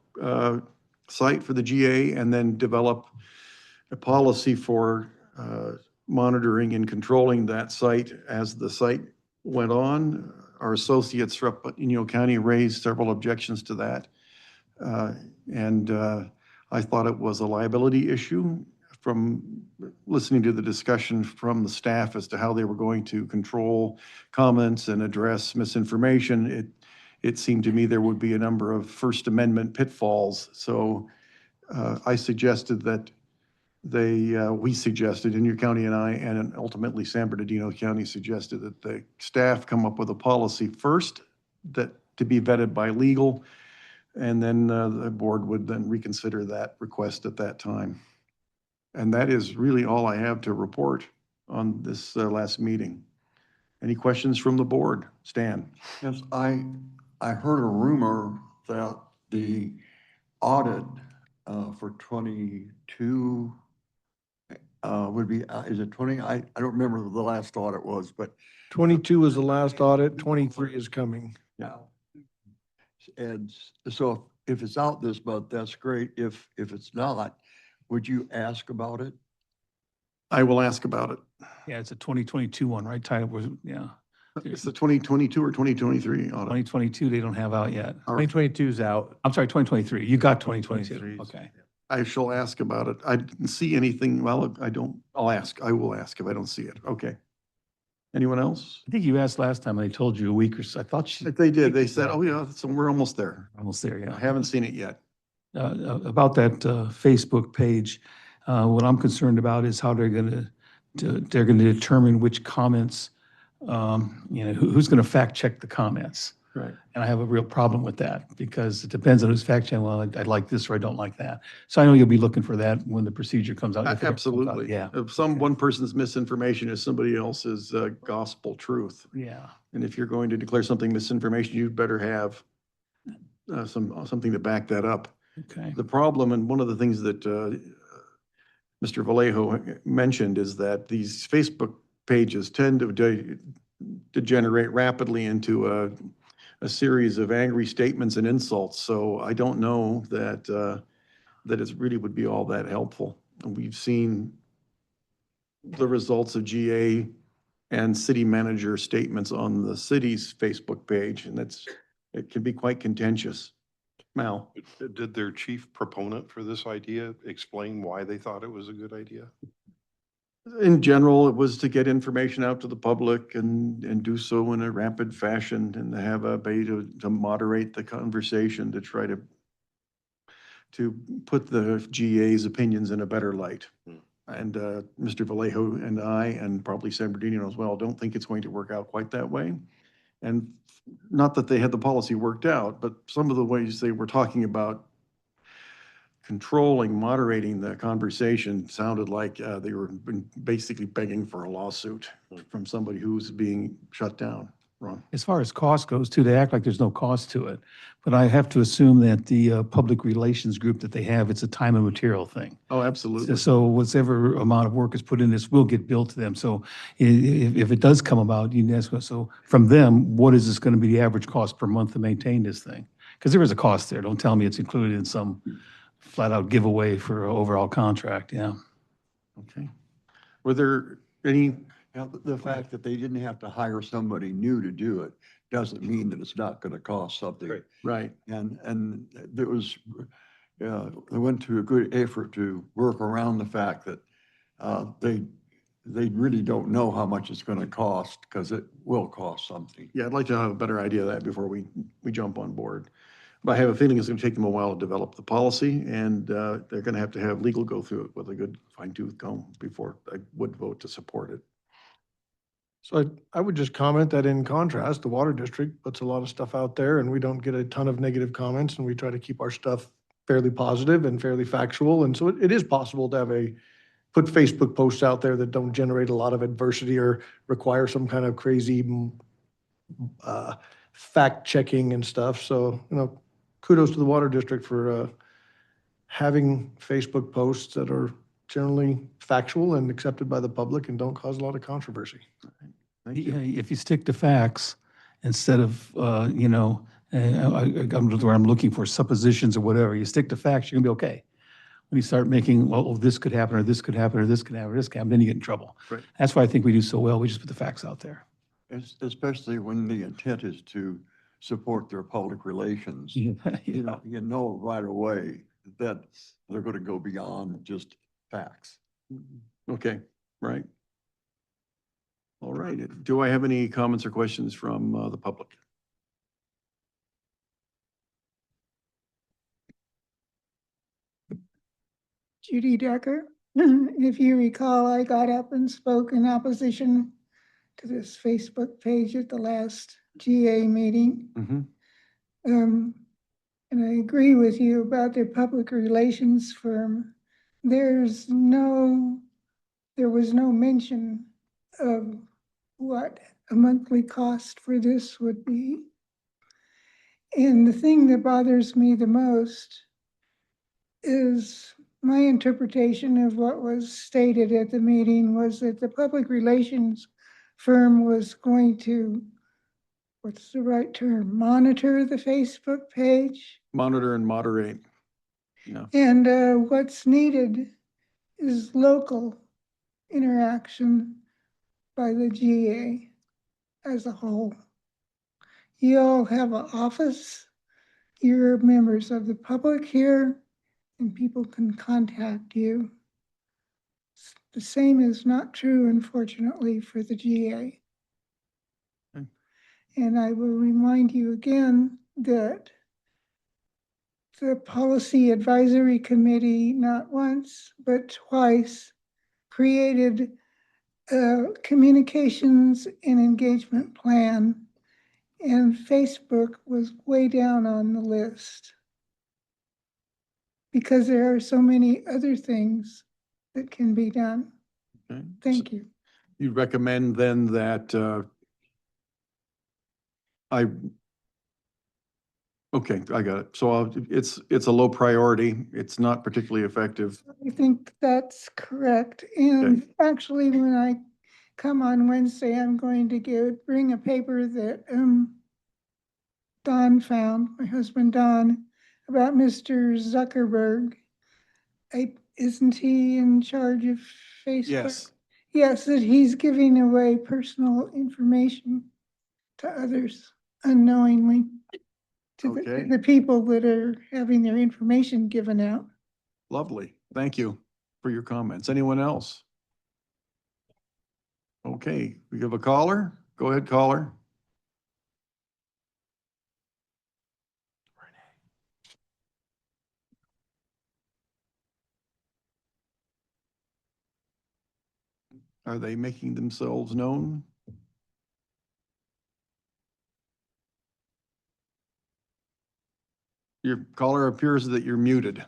site for the GA and then develop a policy for monitoring and controlling that site as the site went on. Our associates from Inyo County raised several objections to that. And I thought it was a liability issue. From listening to the discussion from the staff as to how they were going to control comments and address misinformation, it seemed to me there would be a number of First Amendment pitfalls. So I suggested that we suggested, Inyo County and I, and ultimately San Bernardino County suggested that the staff come up with a policy first that to be vetted by legal, and then the board would then reconsider that request at that time. And that is really all I have to report on this last meeting. Any questions from the board? Stan? Yes, I heard a rumor that the audit for 22 would be, is it 20? I don't remember what the last audit was, but 22 is the last audit, 23 is coming. yeah. And so if it's out this month, that's great. If it's not, would you ask about it? I will ask about it. Yeah, it's a 2022 one, right? Title was, yeah. It's the 2022 or 2023 audit. 2022, they don't have out yet. All right. 2022 is out. I'm sorry, 2023. You got 2022. 2023. Okay. I shall ask about it. I didn't see anything. Well, I'll ask. I will ask if I don't see it. Okay. Anyone else? I think you asked last time, and they told you a week or so. I thought They did. They said, oh yeah, so we're almost there. almost there, I yeah. haven't seen it yet. About that Facebook page, what I'm concerned about is how they're going to determine which comments, who's going to fact check the comments. Right. And I have a real problem with that because it depends on who's fact checking. Well, I like this or I don't like that. So I know you'll be looking for that when the procedure comes out. if it ever comes out. Absolutely. Yeah. If one person's misinformation is somebody else's gospel truth. Yeah. And if you're going to declare something misinformation, you'd better have something to back that up. Okay. The problem, and one of the things that Mr. Vallejo mentioned, is that these Facebook pages tend to degenerate rapidly into a series of angry statements and insults. So I don't know that that it really would be all that helpful. And we've seen the results of GA and city manager statements on the city's Facebook page, and it can be quite contentious. Mal? Did their chief proponent for this idea explain why they thought it was a good idea? In general, it was to get information out to the public and do so in a rapid fashion and to have a way to moderate the conversation, to try to put the GA's opinions in a better light. And Mr. Vallejo and I, and probably San Bernardino as well, don't think it's going to work out quite that way. And not that they had the policy worked out, but some of the ways they were talking about controlling, moderating the conversation sounded like they were basically begging for a lawsuit from somebody who's being shut down. Ron? As far as cost goes too, they act like there's no cost to it. But I have to assume that the public relations group that they have, it's a time and material thing. Oh, absolutely. So whatever amount of work is put in this will get billed to them. So if it does come about, you can ask, so from them, what is this going to be the average cost per month to maintain this thing? Because there is a cost there. Don't tell me it's included in some flat out giveaway for an overall contract. Yeah. Okay. Were there any, Now, the fact that they didn't have to hire somebody new to do it doesn't mean that it's not going to cost something. right, And there was, they went to a good effort to work around the fact that they really don't know how much it's going to cost because it will cost something. yeah, I'd like to have a better idea of that before we jump on board. But I have a feeling it's going to take them a while to develop the policy, and they're going to have legal go through it with a good fine tooth comb before I would vote to support it. So I would just comment that in contrast, the water district puts a lot of stuff out there and we don't get a ton of negative comments and we try to keep our stuff fairly positive and fairly factual. And so it is possible to have put Facebook posts out there that don't generate a lot of adversity or require some kind of crazy fact checking and stuff. So, kudos to the water district for having Facebook posts that are generally factual and accepted by the public and don't cause a lot of controversy. Thank you. If you stick to facts instead of, where I'm looking for suppositions or whatever, you stick to facts, you're gonna be okay. When you start making, well, this could happen, or this could happen, or this could happen, or this could happen, then you get in trouble. Right. That's why I think we do so well. We just put the facts out there. Especially when the intent is to support their public relations. You know right away that they're going to go beyond just facts. Okay, right. All right. Do I have any comments or questions from the public? Judy Decker. If you recall, I got up and spoke in opposition to this Facebook page at the last GA meeting. Mm-hmm. And I agree with you about their public relations firm. There was no mention of what a monthly cost for this would be. And the thing that bothers me the most is my interpretation of what was stated at the meeting was that the public relations firm was going to, what's the right term, monitor the Facebook page. Monitor and moderate. Yeah. And what's needed is local interaction by the GA as a whole. You all have an office, you're members of the public here, and people can contact you. The same is not true, unfortunately, for the GA. Okay. And I will remind you again that the Policy Advisory Committee, not once, but twice, created a communications and engagement plan, and Facebook was way down on the list because there are so many other things that can be done. Okay. Thank you. You recommend then that okay, I got it. So it's a low priority. It's not particularly effective. I think that's correct. And actually, when I come on Wednesday, I'm going to bring a paper that Don found, my husband Don, about Mr. Zuckerberg. Isn't he in charge of Facebook? Yes. Yes, that he's giving away personal information to others unknowingly, to Okay. the people that are having their information given out. Lovely. Thank you for your comments. Anyone else? Okay, we have a caller. Go ahead, caller. Are they making themselves known? Your caller appears that you're muted.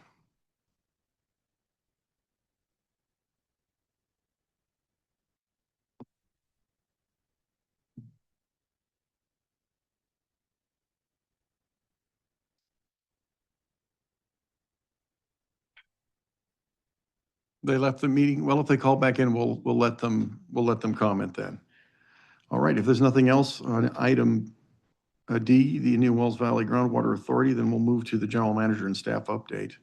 They left the meeting. Well, if they call back in, we'll let them comment then. All right, if there's nothing else on item D, the Indian Wells Valley Groundwater Authority, then we'll move to the general manager and staff update.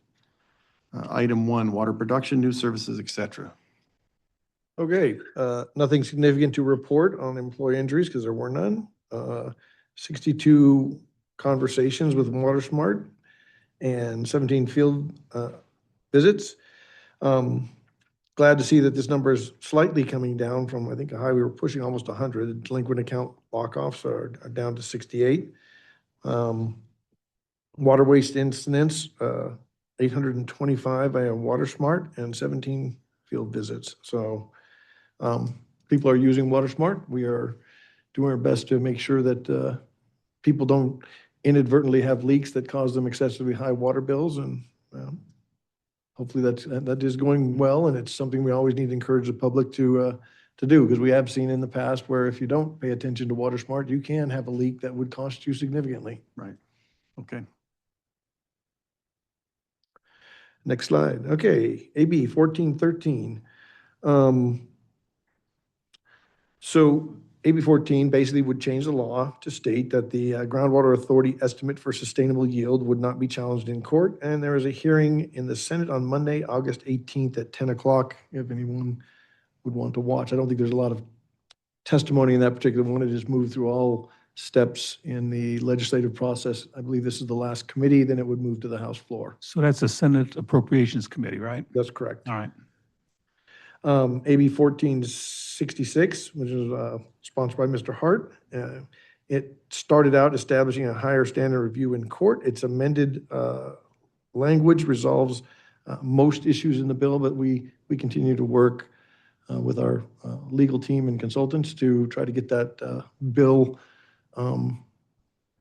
Item 1, water production, new services, et cetera. Okay, nothing significant to report on employee injuries because there were none. 62 conversations with WaterSmart and 17 field visits. Glad to see that this number is slightly coming down from, I think, a high, we were pushing almost 100. Delinquent account walk-offs are down to 68. Water waste incidents, 825 via WaterSmart and 17 field visits. So people are using WaterSmart. We are doing our best to make sure that people don't inadvertently have leaks that cause them excessively high water bills. And hopefully that is going well. And it's something we always need to encourage the public to do, because we have seen in the past where if you don't pay attention to WaterSmart, you can have a leak that would cost you significantly. Right. Okay. Next slide. Okay, AB 1413. So AB 14 basically would change the law to state that the Groundwater Authority estimate for sustainable yield would not be challenged in court. And there is a hearing in the Senate on Monday, August 18th at 10 o'clock, if anyone would want to watch. I don't think there's a lot of testimony in that particular one. It just moved through all steps in the legislative process. I believe this is the last committee, then it would move to the House floor. So that's the Senate Appropriations Committee, right? That's correct. All right. AB 1466, which is sponsored by Mr. Hart. It started out establishing a higher standard review in court. Its amended language resolves most issues in the bill, but we continue to work with our legal team and consultants to try to get that bill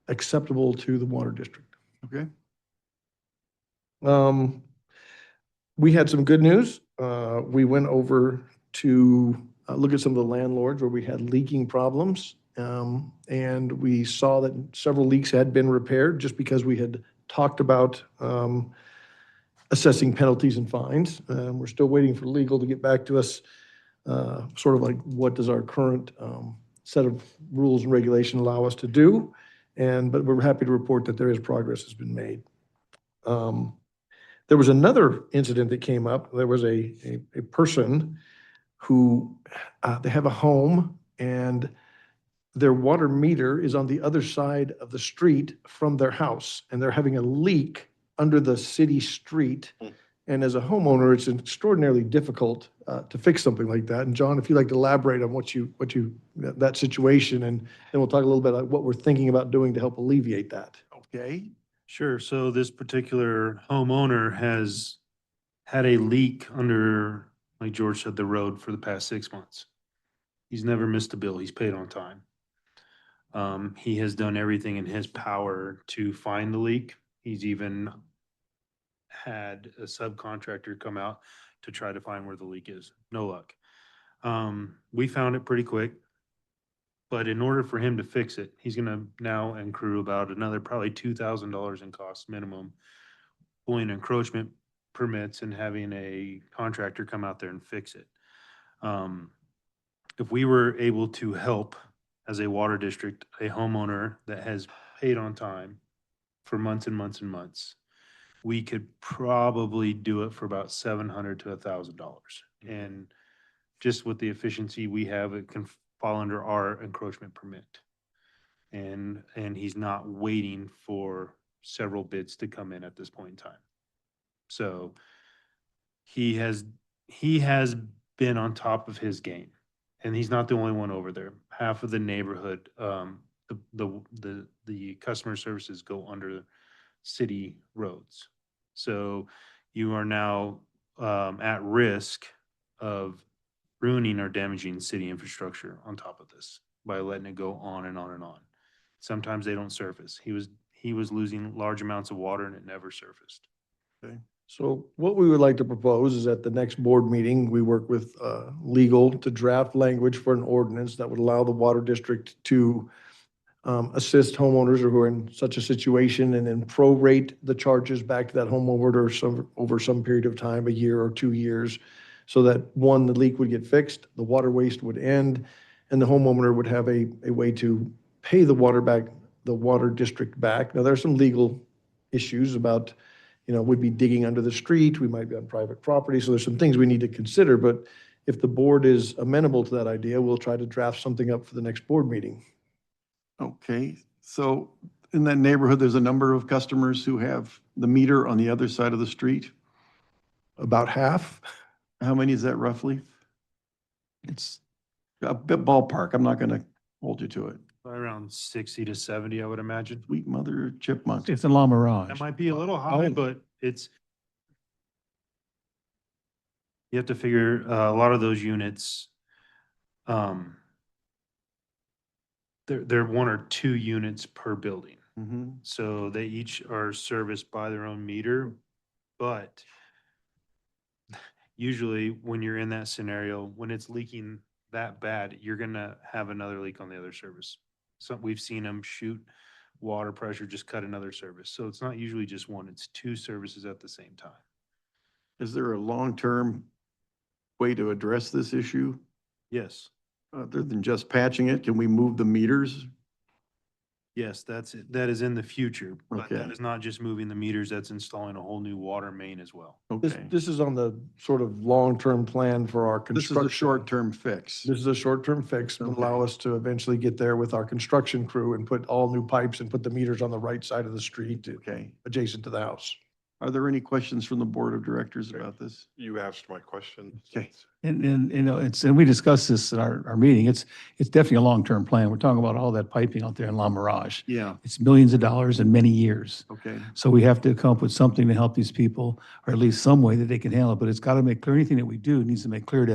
acceptable to the water district. Okay. We had some good news. We went over to look at some of the landlords where we had leaking problems. And we saw that several leaks had been repaired just because we had talked about assessing penalties and fines. We're still waiting for legal to get back to us, sort of like what does our current set of rules and regulation allow us to do. But we're happy to report that there is progress has been made. There was another incident that came up. There was a person who, they have a home and their water meter is on the other side of the street from their house, and they're having a leak under the city street. And as a homeowner, it's extraordinarily difficult to fix something like that. And John, if you'd like to elaborate on that situation, and then we'll talk a little bit about what we're thinking about doing to help alleviate that. Okay. Sure. So this particular homeowner has had a leak under, like George said, the road for the past 6 months. He's never missed a bill. He's paid on time. He has done everything in his power to find the leak. He's even had a subcontractor come out to try to find where the leak is. No luck. We found it pretty quick. But in order for him to fix it, he's going to now accrue about another probably $2,000 in costs minimum, pulling encroachment permits and having a contractor come out there and fix it. If we were able to help as a water district, a homeowner that has paid on time for months and months and months, we could probably do it for about $700 to $1,000. And just with the efficiency we have, it can fall under our encroachment permit. And he's not waiting for several bids to come in at this point in time. So he has been on top of his game, and he's not the only one over there. Half of the neighborhood, the customer services go under city roads. So you are now at risk of ruining or damaging city infrastructure on top of this by letting it go on and on and on. Sometimes they don't surface. He was losing large amounts of water and it never surfaced. Okay. So what we would like to propose is at the next board meeting, we work with legal to draft language for an ordinance that would allow the water district to assist homeowners who are in such a situation, and then prorate the charges back to that homeowner over some period of time, a year or 2 years, so that, one, the leak would get fixed, the water waste would end, and the homeowner would have a way to pay the water district back. Now, there's some legal issues about, we'd be digging under the street, we might be on private property, so there's some things we need to consider, but if the board is amenable to that idea, we'll try to draft something up for the next board meeting. Okay, so in that neighborhood, there's a number of customers who have the meter on the other side of the street. About half? How many is that roughly? It's, A bit ballpark. I'm not going to hold you to it. Around 60 to 70, I would imagine. Sweet mother chipmunk. it's in La Mirage. That might be a little high, Oh. but you have to figure a lot of those units, they're 1 or 2 units per building. Mhm. So they each are serviced by their own meter, but usually when you're in that scenario, when it's leaking that bad, you're gonna have another leak on the other service. So we've seen them shoot water pressure, just cut another service. So it's not usually just one, it's 2 services at the same time. Is there a long-term way to address this issue? Yes, Other than just patching it, can we move the meters? yes, that's it. That is in the future, but that Okay. is not just moving the meters, that's installing a whole new water main as well. Okay. This is on the sort of long-term plan for our This is construction. a short-term fix. This is a short-term fix, but allow us to eventually get there with our construction crew and put all new pipes and put the meters on the right side of the street Okay. adjacent to the house. Are there any questions from the board of directors about this? You asked my question. Okay. And, and we discussed this in our meeting. It's definitely a long-term plan. We're talking about all that piping out there in La Mirage. Yeah, It's millions of dollars in many years. okay. So we have to come up with something to help these people, or at least some way that they can handle it. But it's got to make clear, anything that we do needs to make clear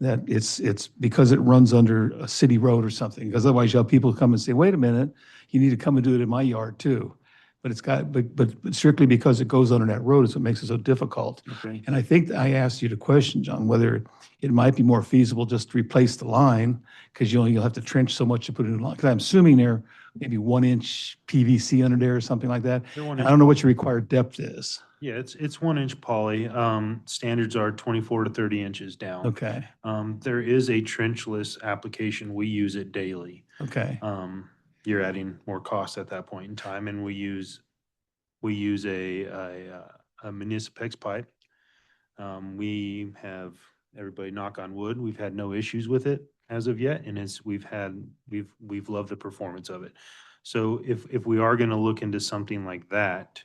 that it's because it runs under a city road or something. Because otherwise you'll have people come and say, wait a minute, you need to come and do it in my yard too. But it's got, but strictly because it goes under that road is what makes it so difficult. Okay. And I think I asked you the question, John, whether it might be more feasible just to replace the line, because you'll have to trench so much to put in a line. Because I'm assuming they're maybe 1-inch PVC under there or something like that. They're 1 I inch. don't know what your required depth is. Yeah, it's 1-inch poly. Standards are 24 to 30 inches down. Okay, There is a trenchless application. We use it daily. okay, You're adding more cost at that point in time, and we use a Municipex pipe. We have, everybody knock on wood, we've had no issues with it as of yet, and we've loved the performance of it. So if we are gonna look into something like that,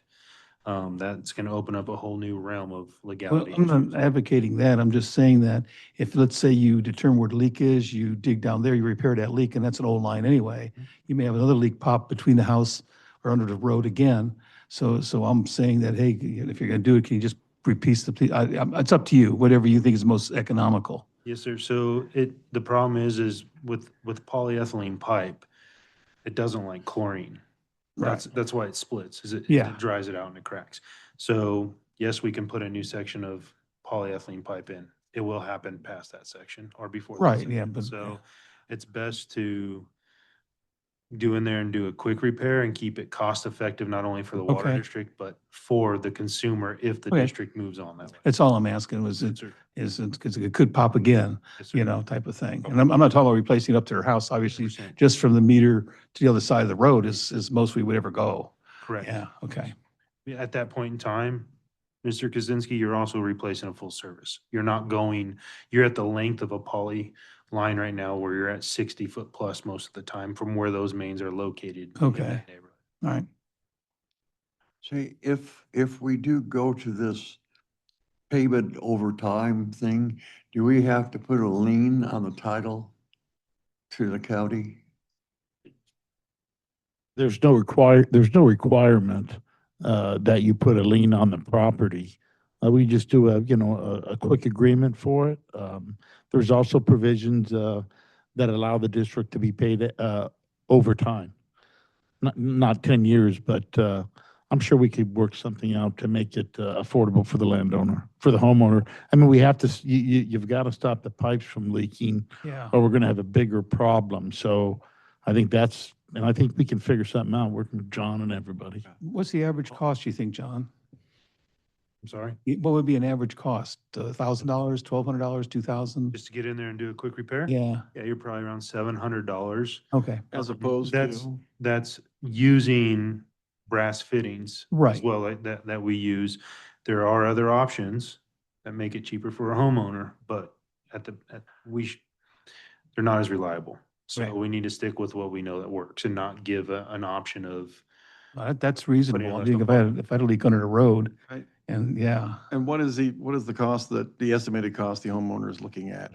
that's gonna open up a whole new realm of well, legality. I'm not advocating that. I'm just saying that if, let's say you determine where the leak is, you dig down there, you repair that leak, and that's an old line anyway. You may have another leak pop between the house or under the road again. So I'm saying that, hey, if you're gonna do it, can you just repiece it's up to you, whatever you think is most economical. Yes, sir. So the problem is with polyethylene pipe, it doesn't like chlorine. That's why it splits, is it Yeah. dries it out and it cracks. So yes, we can put a new section of polyethylene pipe in. It will happen past that section or before. that Right, section. yeah, but- So it's best to do in there and do a quick repair and keep it cost effective, not only for the water Okay. district, but for the consumer if the Okay. district moves on that way. That's all I'm asking was, Yes, sir. because it could pop again, Yes, sir. type of thing. And I'm not talking about replacing it up to their house, obviously, 100%. just from the meter to the other side of the road is most we would ever go. Correct. Yeah, okay. At that point in time, Mr. Kaczynski, you're also replacing a full service. You're at the length of a poly line right now where you're at 60 foot plus most of the time from where those mains are located. in Okay. that neighborhood. All right. See, if we do go to this payment over time thing, do we have to put a lien on the title to the county? There's no requirement that you put a lien on the property. We just do a quick agreement for it. There's also provisions that allow the district to be paid over time. Not 10 years, but I'm sure we could work something out to make it affordable for the landowner, for the homeowner. I mean, we have to, you've got to stop the pipes from leaking, Yeah. or we're going to have a bigger problem. So I think and I think we can figure something out, working with John and everybody. What's the average cost, you think, John? I'm sorry, What would be an average cost? $1,000, $1,200, 2,000? just to get in there and do a quick repair? Yeah, Yeah, you're probably around $700. okay, As opposed That's, to, that's using brass fittings as Right. well, like that we use. There are other options that make it cheaper for a homeowner, but they're not as reliable. So Right. we need to stick with what we know that works and not give an option of, That's reasonable. I less think on if I had a leak under the road, right? and yeah, And what is the cost the estimated cost the homeowner is looking at?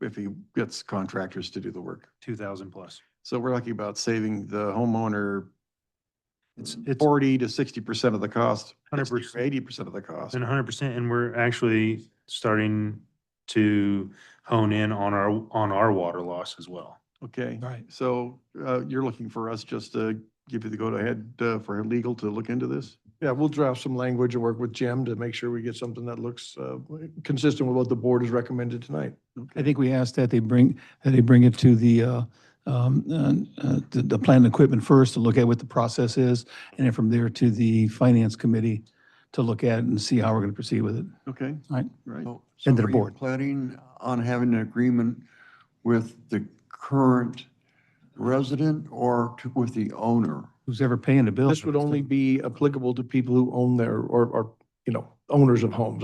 If he gets contractors to do the work? 2,000 plus. So we're talking about saving the homeowner It's 40 to 60% of the cost, 100%. 80% of the cost. And 100%, and we're actually starting to hone in on our water loss as well. Okay. Right. So you're looking for us just to give you the go-ahead for legal to look into this? Yeah, we'll draft some language and work with Jim to make sure we get something that looks consistent with what the board has recommended tonight. I think we asked that they bring it to the plant and equipment first to look at what the process is, and then from there to the finance committee to look at it and see how we're going to proceed with it. Okay, Right. right. So End of the are you board. planning on having an agreement with the current resident or with the owner? Who's ever paying the bill? This would only be applicable to people who own or, owners of homes.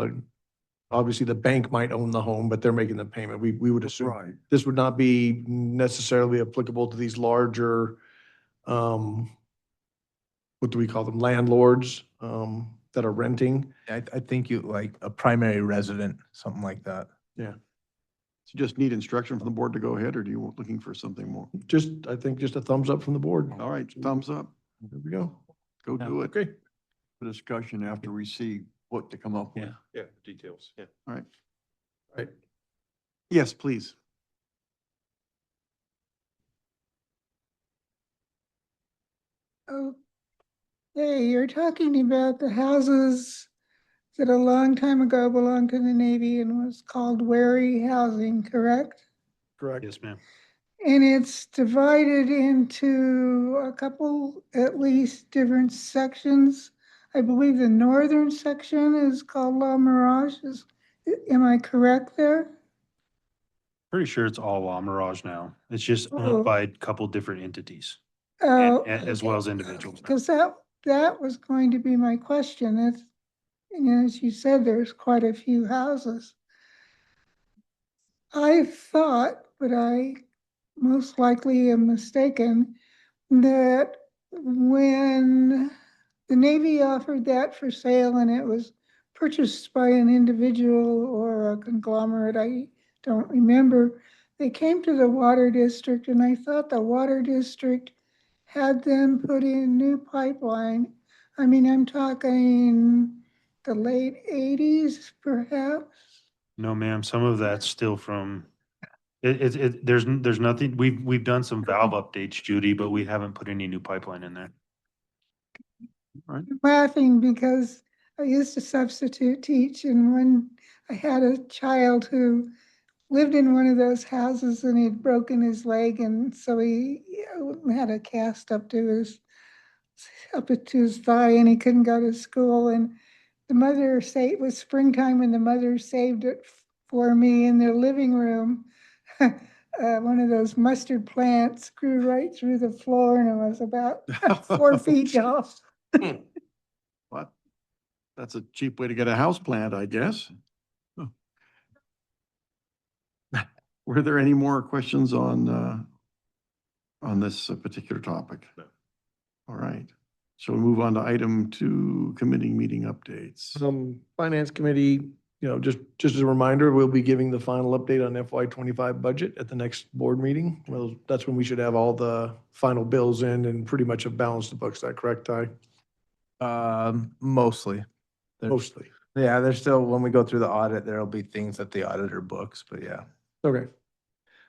Obviously, the bank might own the home, but they're making the payment. We would assume. Right. This would not be necessarily applicable to these larger, what do we call them, landlords, that are renting. I think you like a primary resident, something like that. So you just need instruction from the board to go ahead, or do you looking for something more? I think just a thumbs up from the board. All right, thumbs up. There we go. Go do it. Okay. The discussion after we see what to come up with. Yeah. Yeah, details, yeah. All right. Right. Yes, please. Oh, hey, you're talking about the houses that a long time ago belonged to the Navy and was called Wary Housing, correct? Correct. Yes, ma'am. And it's divided into a couple, at least, different sections. I believe the northern section is called La Mirage. Am I correct there? Pretty sure it's all La Mirage now. It's just Oh. owned by a couple different entities, Oh, as well as individuals. because that was going to be my question. It's, as you said, there's quite a few houses. I thought, but I most likely am mistaken, that when the Navy offered that for sale and it was purchased by an individual or a conglomerate, I don't remember, they came to the water district, and I thought the water district had them put in new pipeline. I mean, I'm talking the late 80s, perhaps. No, ma'am, some of that's still from, there's nothing, we've done some valve updates, Judy, but we haven't put any new pipeline in there. I'm laughing because I used to substitute teach, and when I had a child who lived in one of those houses and he'd broken his leg, and so he had a cast up to his thigh, and he couldn't go to school. And the mother it was springtime, and the mother saved it for me in their living room. One of those mustard plants grew right through the floor, and it was about 4 feet tall. What? That's a cheap way to get a house plant, I guess. Huh. Were there any more questions on this particular topic? No. All right. Shall we move on to item 2, committee meeting updates? Finance committee, just as a reminder, we'll be giving the final update on FY25 budget at the next board meeting. Well, that's when we should have all the final bills in and pretty much have balanced the books. Is that correct, Ty? Mostly. Mostly. Yeah, there's still, when we go through the audit, there'll be things that the auditor books, but yeah. Okay.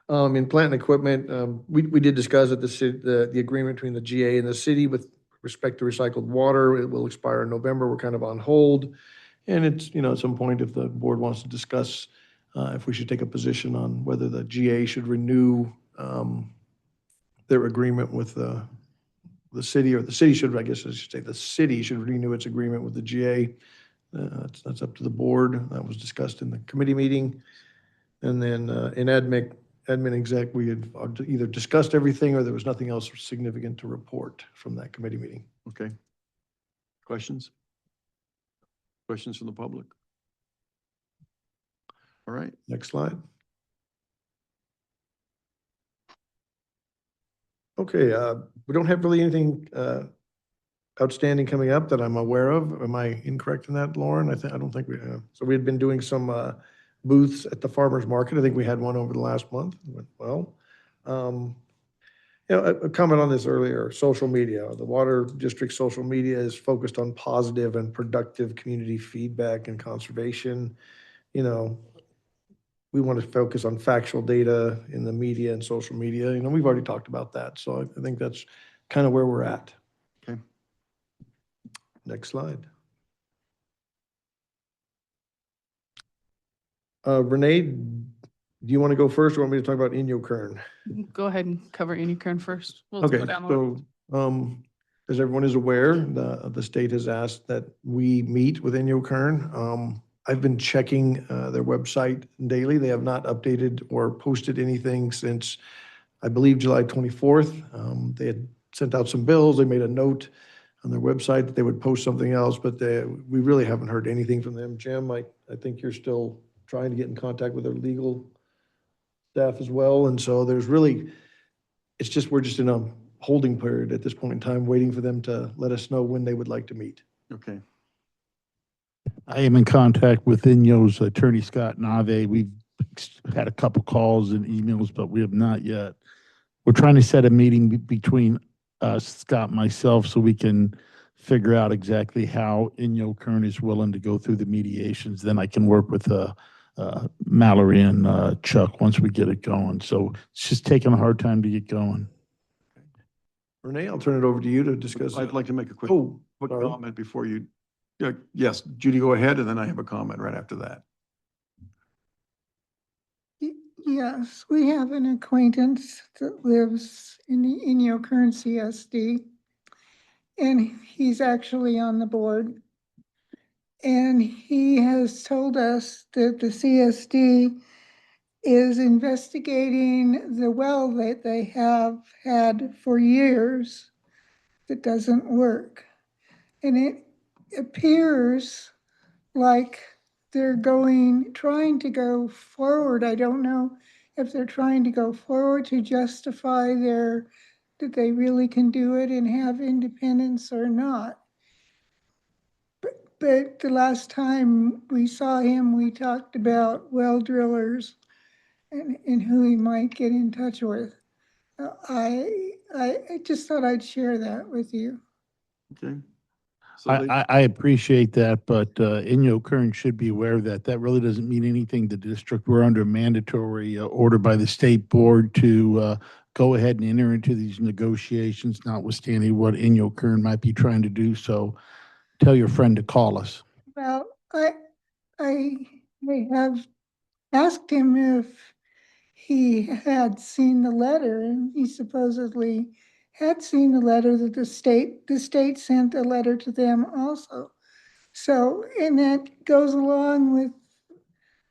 In plant and equipment, we did discuss that the agreement between the GA and the city with respect to recycled water, it will expire in November. We're kind of on hold. And it's, at some point, if the board wants to discuss, if we should take a position on whether the GA should renew their agreement with the city, or the city should, I guess I should say, the city should renew its agreement with the GA. That's up to the board. That was discussed in the committee meeting. And then in admin exec, we had either discussed everything or there was nothing else significant to report from that committee meeting. Okay. Questions? Questions from the public? All right. Next slide. Okay, we don't have really anything outstanding coming up that I'm aware of. Am I incorrect in that, Lauren? I don't think we have. So we had been doing some booths at the farmer's market. I think we had one over the last month. It went well. A comment on this earlier, social media. The Water District social media is focused on positive and productive community feedback and conservation. We want to focus on factual data in the media and social media. We've already talked about that. So I think that's kind of where we're at. Okay. Next slide. Renee, do you want to go first or want me to talk about Inyokern? Go ahead and cover Inyokern first. We'll go Okay, down the road. so, as everyone is aware, the state has asked that we meet with Inyokern. I've been checking their website daily. They have not updated or posted anything since, I believe, July 24th. They had sent out some bills. They made a note on their website that they would post something else, but we really haven't heard anything from them. Jim, I think you're still trying to get in contact with their legal staff as well. And so we're just in a holding period at this point in time, waiting for them to let us know when they would like to meet. Okay. I am in contact with Inyo's attorney, Scott Nave. We've had a couple calls and emails, but we have not yet. We're trying to set a meeting between Scott and myself so we can figure out exactly how Inyokern is willing to go through the mediations. Then I can work with Mallory and Chuck once we get it going. So it's just taking a hard time to get going. Renee, I'll turn it over to you to discuss. I'd like to make a quick sorry. comment before you. Yes, Judy, go ahead, and then I have a comment right after that. Yes, we have an acquaintance that lives in the Inyokern CSD, and he's actually on the board. And he has told us that the CSD is investigating the well that they have had for years that doesn't work. And it appears like they're trying to go forward. I don't know if they're trying to go forward to justify that they really can do it and have independence or not. But the last time we saw him, we talked about well drillers and who he might get in touch with. I just thought I'd share that with you. Okay. So I appreciate that, but Inyokern should be aware of that. That really doesn't mean anything to the district. We're under mandatory order by the state board to go ahead and enter into these negotiations, notwithstanding what Inyokern might be trying to do. So tell your friend to call us. Well, I have asked him if he had seen the letter, and he supposedly had seen the letter that the state sent a letter to them also. So, and that goes along with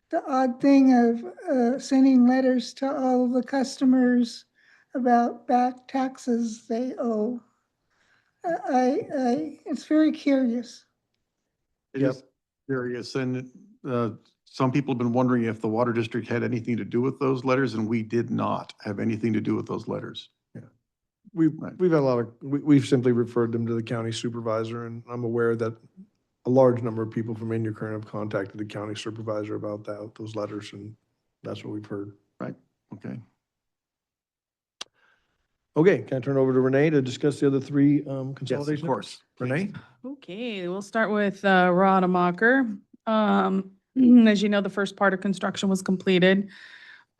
the odd thing of sending letters to all of the customers about back taxes they owe. It's very curious. It is curious, and some people have been wondering if the Water District had anything to do with those letters, and we did not have anything to do with those letters. We've had we've simply referred them to the county supervisor, and I'm aware that a large number of people from Inyokern have contacted the county supervisor about those letters, and that's what we've heard. Right, okay. Okay, can I turn over to Renee to discuss the other three consolidations? Yes, of course. Renee? Okay, we'll start with Rademacher. As you know, the first part of construction was completed.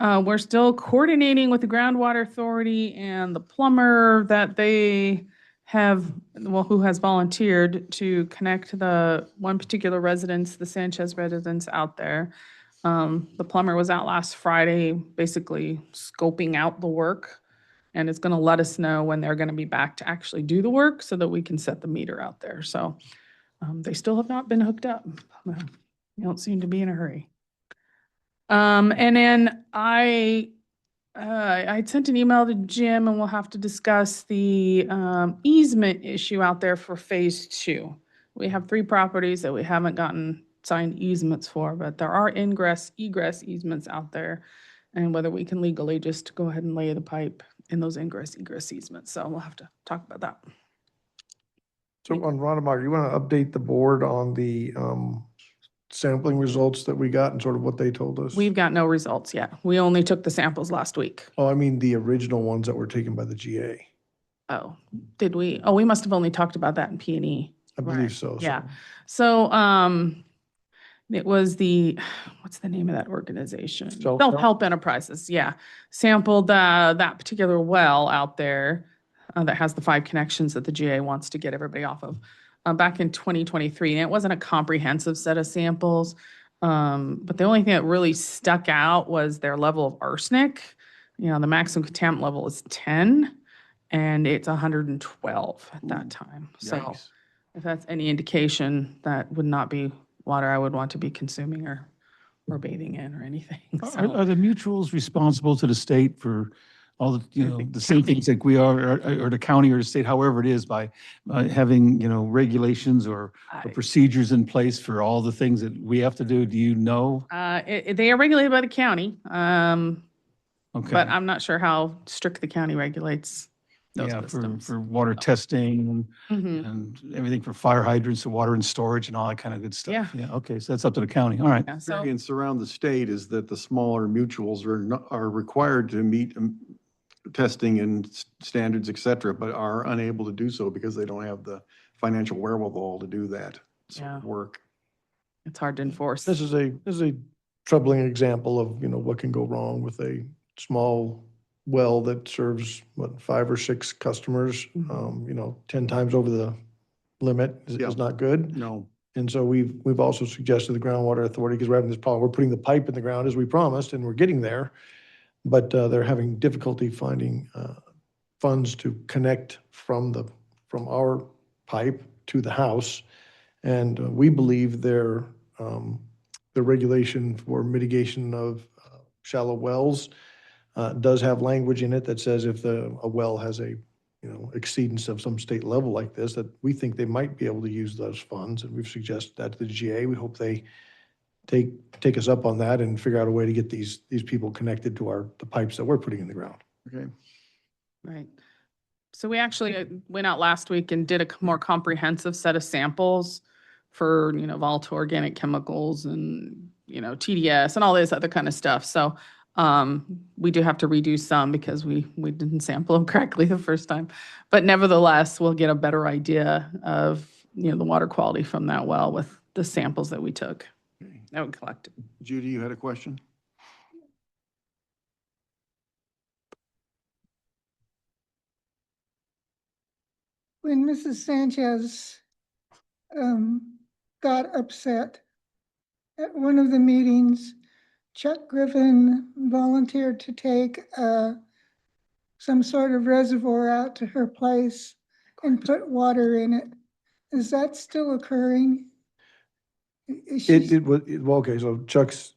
We're still coordinating with the groundwater authority and the plumber that they have, well, who has volunteered to connect the one particular residence, the Sanchez residence out there. The plumber was out last Friday, basically scoping out the work, and it's going to let us know when they're going to be back to actually do the work so that we can set the meter out there. So They still have not been hooked up. They don't seem to be in a hurry. And then I sent an email to Jim and we'll have to discuss the easement issue out there for phase 2. We have 3 properties that we haven't gotten signed easements for, but there are egress easements out there. And whether we can legally just go ahead and lay the pipe in those egress easements. So we'll have to talk about that. So on Rademacher, you want to update the board on the sampling results that we got and sort of what they told us? We've got no results yet. We only took the samples last week. Oh, I mean, the original ones that were taken by the GA. Oh, did we? Oh, we must have only talked about that in P&E. I Right. believe so. Yeah. So, it was what's the name of that organization? Self-help? Self-Help Enterprises, yeah. Sampled, that particular well out there, that has the 5 connections that the GA wants to get everybody off of, back in 2023. And it wasn't a comprehensive set of samples. But the only thing that really stuck out was their level of arsenic. You know, the maximum contaminant level is 10 and it's 112 at that time. So Yikes. if that's any indication, that would not be water I would want to be consuming or bathing in or anything. Are So the mutuals responsible to the state for all the, I think the same things like we are, or the county or the state, however it is, by having, regulations or procedures in place for all the things that we have to do? Do you know? they are regulated by the county, Okay. but I'm not sure how strict the county regulates those Yeah, systems. for water testing Mhm. and everything for fire hydrants and water and storage and all that kind of good stuff. Yeah. Yeah, okay, so that's up to the county. All right. Yeah, so Experience around the state is that the smaller mutuals are required to meet testing and standards, et cetera, but are unable to do so because they don't have the financial wherewithal to do that sort of Yeah. work. it's hard to enforce. This is a troubling example of, what can go wrong with a small well that serves, 5 or 6 customers, 10 times over the limit Yeah. is not good. No, And so we've also suggested the groundwater authority, because we're having this problem, we're putting the pipe in the ground as we promised, and we're getting there. But they're having difficulty finding funds to connect from our pipe to the house. And we believe the regulation for mitigation of shallow wells does have language in it that says if a well has a exceedance of some state level like this, that we think they might be able to use those funds. And we've suggested that to the GA. We hope they take us up on that and figure out a way to get these people connected to the pipes that we're putting in the ground. okay. Right. So we actually went out last week and did a more comprehensive set of samples for, volatile organic chemicals and, TDS and all this other kind of stuff. So we do have to redo some because we didn't sample them correctly the first time. But nevertheless, we'll get a better idea of, the water quality from that well with the samples that we took, that we collected. Judy, you had a question? When Mrs. Sanchez got upset at one of the meetings, Chuck Griffin volunteered to take some sort of reservoir out to her place and put water in it. Is that still occurring? Is she- It was, well, okay, so Chuck's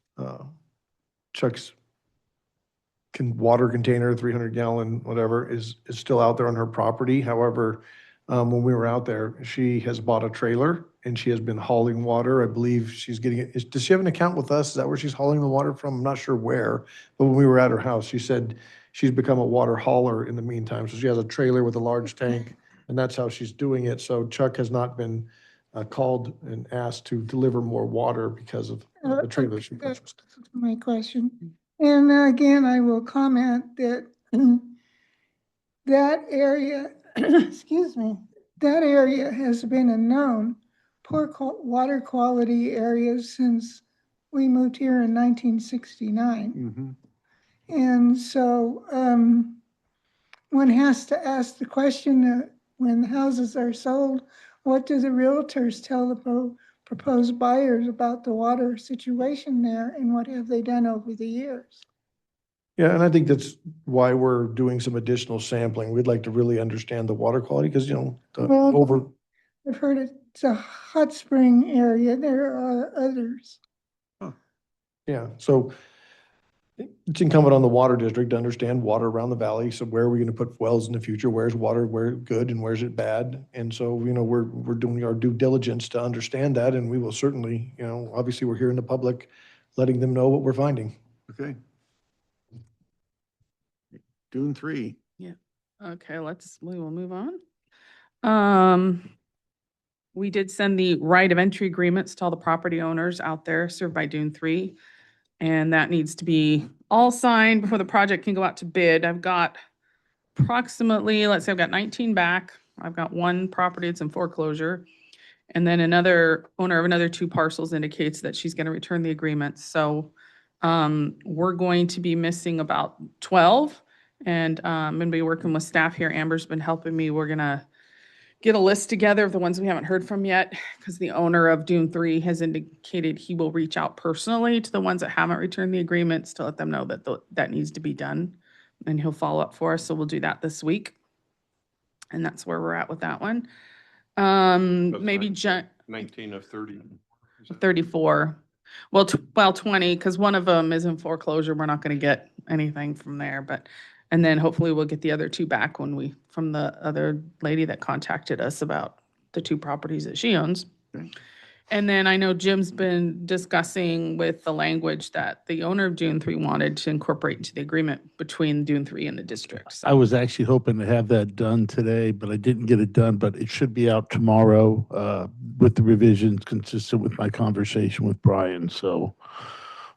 water container, 300-gallon, whatever, is still out there on her property. However, when we were out there, she has bought a trailer and she has been hauling water. I believe she's getting it. Does she have an account with us? Is that where she's hauling the water from? I'm not sure where, but when we were at her house, she said she's become a water hauler in the meantime. So she has a trailer with a large tank, and that's how she's doing it. So Chuck has not been called and asked to deliver more water because of the trailer she purchased. That's my question. And again, I will comment that that area, excuse me, that area has been a known poor water quality area since we moved here in 1969. And so one has to ask the question when houses are sold, what do the realtors tell the proposed buyers about the water situation there, and what have they done over the years? Yeah, and I think that's why we're doing some additional sampling. We'd like to really understand the water quality because, Well, over, I've heard it it's a hot spring area. There are others. Yeah, so it's incumbent on the water district to understand water around the valley. So where are we going to put wells in the future? Where's water, where good and where's it bad? And so, we're doing our due diligence to understand that, and we will certainly, obviously we're here in the public, letting them know what we're finding. Okay. Dune 3. Okay, we will move on. We did send the right of entry agreements to all the property owners out there served by Dune 3. And that needs to be all signed before the project can go out to bid. I've got approximately, let's say I've got 19 back. I've got one property that's in foreclosure. And then another owner of another 2 parcels indicates that she's going to return the agreements. So we're going to be missing about 12. And I'm going to be working with staff here. Amber's been helping me. We're going to get a list together of the ones we haven't heard from yet, because the owner of Dune 3 has indicated he will reach out personally to the ones that haven't returned the agreements to let them know that that needs to be done. And he'll follow up for us. So we'll do that this week. And that's where we're at with that one. Maybe 19 of 30. 34. Well, 20, because one of them is in foreclosure. We're not going to get anything from there, and then hopefully we'll get the other 2 back from the other lady that contacted us about the 2 properties that she owns. Okay. And then I know Jim's been discussing with the language that the owner of Dune 3 wanted to incorporate into the agreement between Dune 3 and the district. So I was actually hoping to have that done today, but I didn't get it done, but it should be out tomorrow, with the revisions consistent with my conversation with Brian, so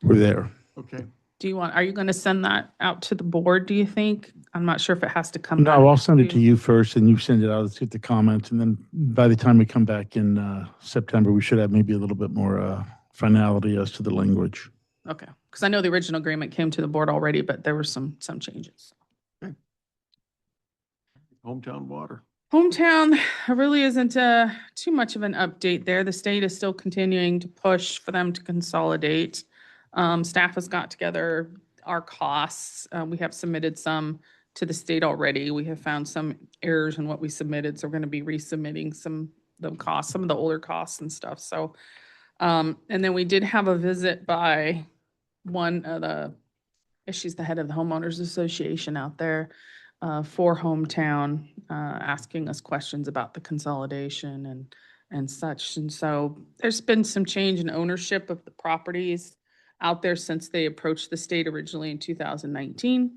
we're there. Okay. are you going to send that out to the board, do you think? I'm not sure if it has to come back. No, I'll send it to you first, and you send it out, let's get the comments, and then by the time we come back in September, we should have maybe a little bit more finality as to the language. Okay, because I know the original agreement came to the board already, but there were some changes. Hometown water. Hometown, there really isn't too much of an update there. The state is still continuing to push for them to consolidate. Staff has got together our costs. We have submitted some to the state already. We have found some errors in what we submitted, so we're going to be resubmitting some of the costs, some of the older costs and stuff. So, and then we did have a visit by one of she's the head of the homeowners association out there for Hometown, asking us questions about the consolidation and such. And so there's been some change in ownership of the properties out there since they approached the state originally in 2019.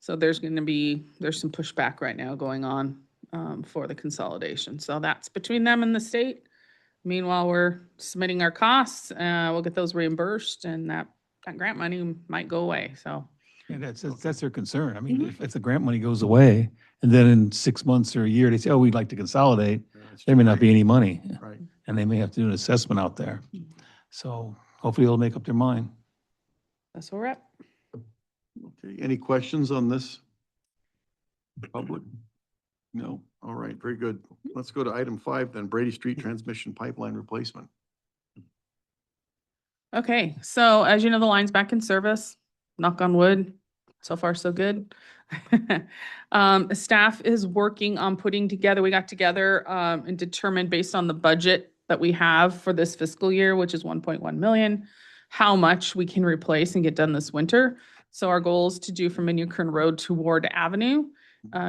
So there's some pushback right now going on for the consolidation. So that's between them and the state. Meanwhile, we're submitting our costs. We'll get those reimbursed, and that grant money might go away. So And that's their concern. I mean, if the grant money goes away, and then in 6 months or a year, they say, oh, we'd like to consolidate, there may not be any money. Right. And they may have to do an assessment out there. So hopefully they'll make up their mind. that's where we're at. Okay. Any questions on this? Public? No? All right, very good. Let's go to item 5 then, Brady Street Transmission Pipeline Replacement. Okay, so as you know, the line's back in service. Knock on wood. So far, so good. Staff is working on putting together, we got together and determined based on the budget that we have for this fiscal year, which is 1.1 million, how much we can replace and get done this winter. So our goal is to do from Inyakern Road to Ward Avenue,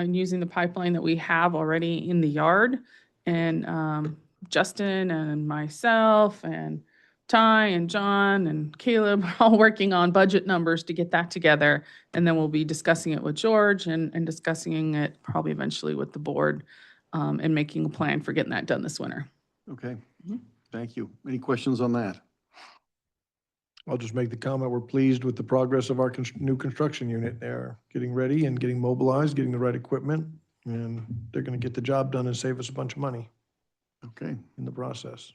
using the pipeline that we have already in the yard. And Justin and myself and Ty and John and Caleb are all working on budget numbers to get that together. And then we'll be discussing it with George and discussing it probably eventually with the board and making a plan for getting that done this winter. Okay, thank you. Any questions on that? I'll just make the comment, we're pleased with the progress of our new construction unit. They're getting ready and getting mobilized, getting the right equipment, and they're going to get the job done and save us a bunch of money Okay, in the process.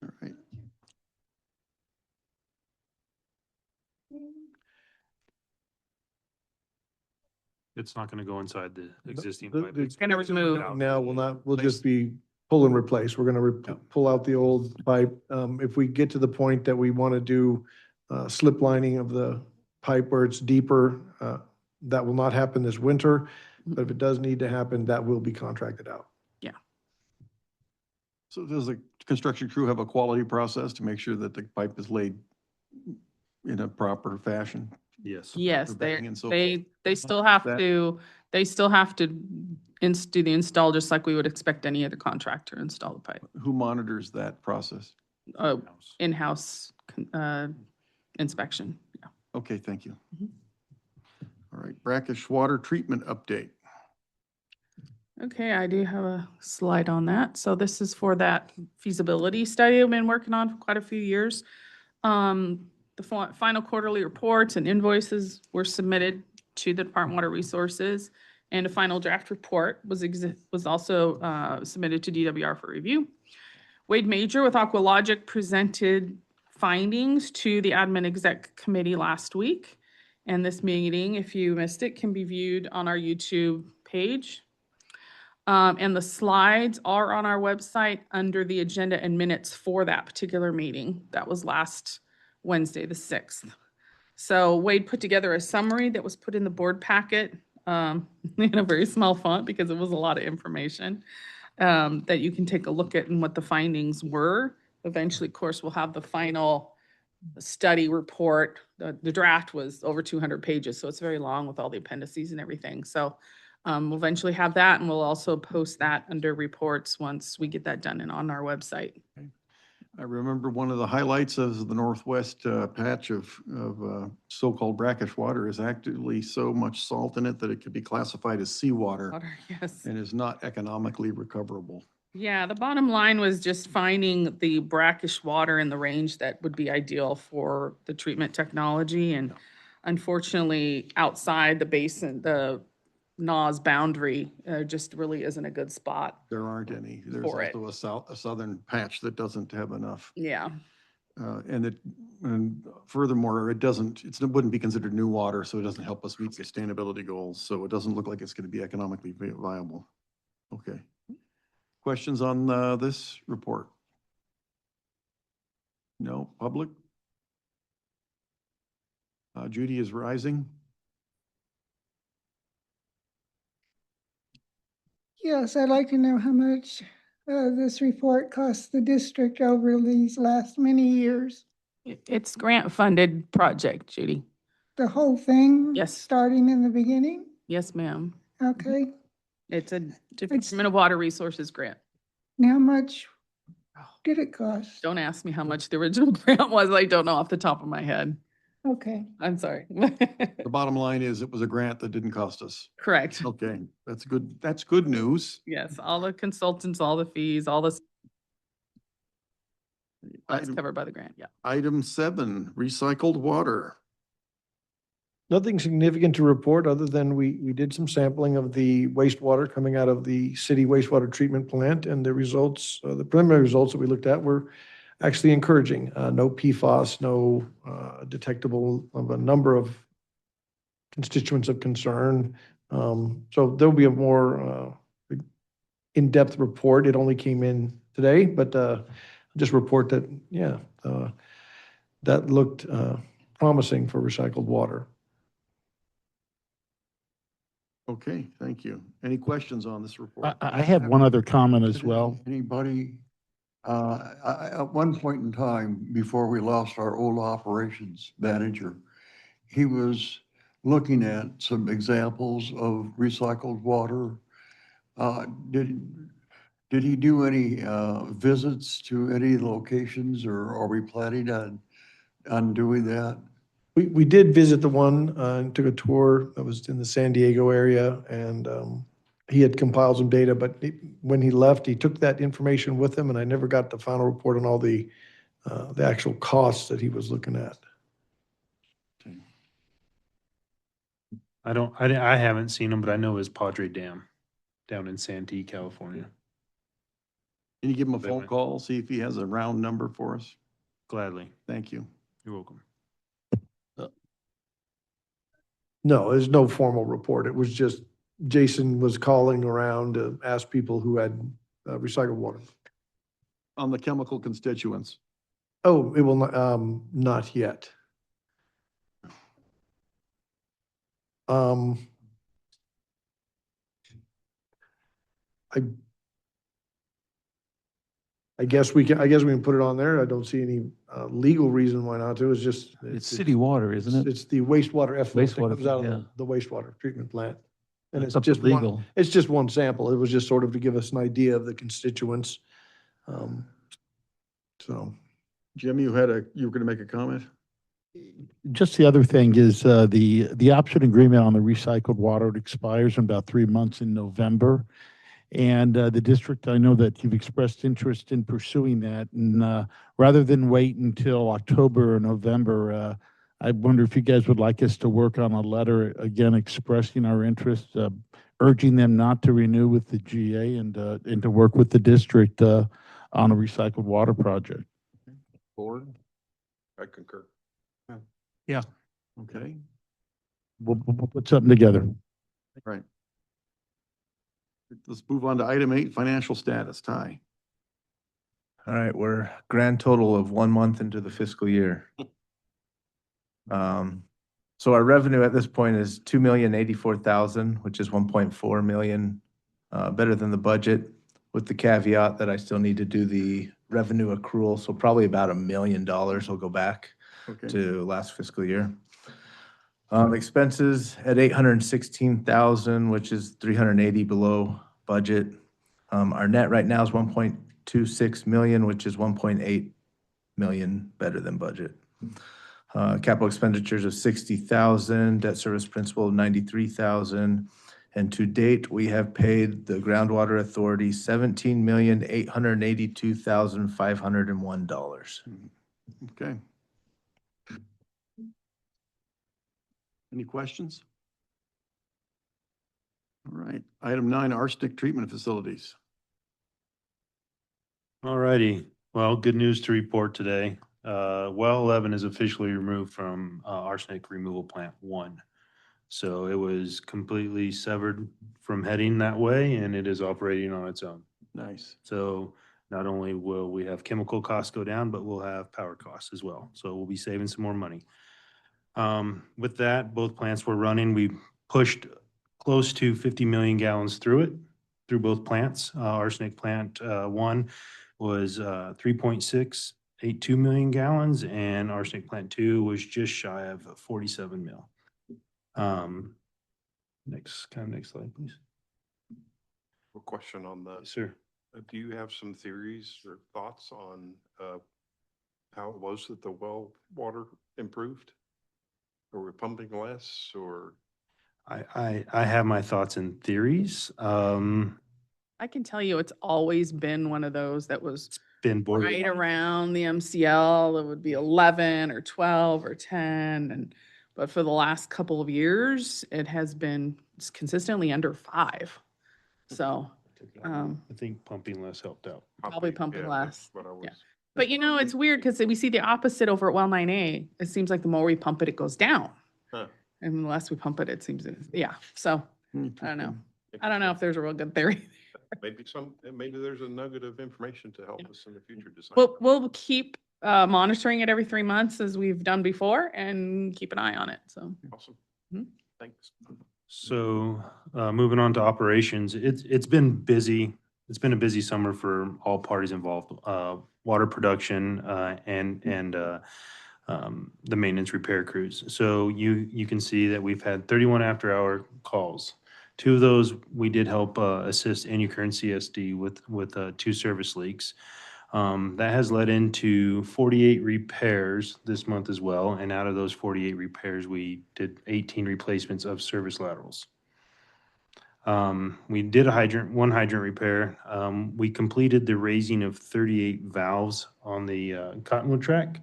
all right. It's not gonna go inside the existing The- pipe. the- It's Gonna remove. Now, we'll just be pull and replace. We're going to pull out the old pipe. If we get to the point that we want to do slip lining of the pipe where it's deeper, that will not happen this winter. But if it does need to happen, that will be contracted out. So does the construction crew have a quality process to make sure that the pipe is laid in a proper fashion? Yes. Yes, For bedding and so they still have That- to, do the install just like we would expect any other contractor to install the pipe. Who monitors that process? In-house, inspection. Yeah. Okay, thank you. Mhm. All right, brackish water treatment update. Okay, I do have a slide on that. So this is for that feasibility study I've been working on for quite a few years. The final quarterly reports and invoices were submitted to the Department of Water Resources, and a final draft report was also submitted to DWR for review. Wade Major with Aqualogic presented findings to the Admin Exec Committee last week. And this meeting, if you missed it, can be viewed on our YouTube page. And the slides are on our website under the agenda and minutes for that particular meeting. That was last Wednesday, the 6th. So Wade put together a summary that was put in the board packet in a very small font because it was a lot of information that you can take a look at and what the findings were. Eventually, of course, we'll have the final study report. The draft was over 200 pages, so it's very long with all the appendices and everything. So we'll eventually have that, and we'll also post that under reports once we get that done and on our website. I remember one of the highlights of the northwest patch of so-called brackish water is actually so much salt in it that it could be classified as seawater Water, yes. and is not economically recoverable. Yeah, the bottom line was just finding the brackish water in the range that would be ideal for the treatment technology. And unfortunately, outside the basin, the NAWS boundary just really isn't a good spot. There aren't any. There's For it. also a southern patch that doesn't have enough. Yeah, And furthermore, it wouldn't be considered new water, so it doesn't help us meet sustainability goals. So it doesn't look like it's going to be economically viable. Okay. Questions on this report? No, public? Judy is rising. Yes, I'd like to know how much this report cost the district over these last many years. it's grant funded project, Judy. The whole thing? Yes. Starting in the beginning? Yes, ma'am. Okay. It's a Department of Water Resources grant. And how much did it cost? Don't ask me how much the original grant was. I don't know off the top of my head. Okay. I'm sorry. The bottom line is it was a grant that didn't cost us. Correct. Okay, that's good. That's good news. Yes, all the consultants, all the fees, all this, that's Item- covered by the grant, yeah. Item 7, recycled water. Nothing significant to report other than we did some sampling of the wastewater coming out of the city wastewater treatment plant, and the results, the preliminary results that we looked at were actually encouraging. No PFAS, no detectable of a number of constituents of concern. So there'll be a more in-depth report. It only came in today, but just report that, yeah, that looked promising for recycled water. Okay, thank you. Any questions on this report? I have one other comment as well. Anybody, at one point in time, before we lost our old operations manager, he was looking at some examples of recycled water. Did he do any visits to any locations, or are we planning on doing that? We did visit the one and took a tour that was in the San Diego area, and he had compiled some data, but when he left, he took that information with him, and I never got the final report on all the actual costs that he was looking at. I haven't seen him, but I know his Padre Dam down in Santee, California. Can you give him a phone call, see if he has a round number for us? Gladly. Thank you. You're welcome. No, there's no formal report. It was just Jason was calling around to ask people who had recycled water. On the chemical constituents. Oh, it will not yet. I I guess we can put it on there. I don't see any legal reason why not to. It's just. It's city water, isn't it? It's the wastewater effluent that Wastewater, comes out yeah. of the wastewater treatment plant. And it's up to just one, legal. it's just one sample. It was just sort of to give us an idea of the constituents. So. Jim, you were going to make a comment? Just the other thing is the option agreement on the recycled water expires in about 3 months in November. And the district, I know that you've expressed interest in pursuing that. And rather than wait until October or November, I wonder if you guys would like us to work on a letter, again, expressing our interest, urging them not to renew with the GA and to work with the district on a recycled water project. Board? I concur. Yeah. Okay, We'll put something together. right. Let's move on to item 8, financial status. Ty. All right, we're grand total of 1 month into the fiscal year. So our revenue at this point is 2,084,000, which is 1.4 million, better than the budget, with the caveat that I still need to do the revenue accrual. So probably about $1 million will go back Okay. to last fiscal year. Expenses at 816,000, which is 380 below budget. Our net right now is 1.26 million, which is 1.8 million better than budget. Capital expenditures of 60,000, debt service principal of 93,000. And to date, we have paid the Groundwater Authority $17,882,501. Okay. Any questions? All right. Item 9, arsenic treatment facilities. All righty. Well, good news to report today. Well 11 is officially removed from arsenic removal plant 1. So it was completely severed from heading that way, and it is operating on its own. Nice. So not only will we have chemical costs go down, but we'll have power costs as well. So we'll be saving some more money. With that, both plants were running. We pushed close to 50 million gallons through both plants. Arsenic plant 1 was 3.682 million gallons, and arsenic plant 2 was just shy of 47 mil. Next slide, please. A question on the, Sir. do you have some theories or thoughts on how it was that the well water improved? Or we're pumping less, or? I have my thoughts and theories. I can tell you it's always been one of those that was Been bored. right around the MCL. It would be 11 or 12 or 10. But for the last couple of years, it has been consistently under 5. So I think pumping less helped out. probably pumping Yeah, less. that's what I was. Yeah. But it's weird because we see the opposite over at Well 9A. It seems like the more we pump it, it goes down. Huh. And the less we pump it, it seems, yeah. So I don't know. I don't know if there's a real good theory. Maybe there's a nugget of information to help us in the future design. We'll keep monitoring it every 3 months as we've done before and keep an eye on it. So. Awesome. Mhm. Thanks. So moving on to operations, it's been busy. It's been a busy summer for all parties involved, water production and the maintenance repair crews. So you can see that we've had 31 after-hour calls. 2 of those we did help assist NUCUR and CSD with 2 service leaks. That has led into 48 repairs this month as well. And out of those 48 repairs, we did 18 replacements of service laterals. We did one hydrant repair. We completed the raising of 38 valves on the Cottonwood track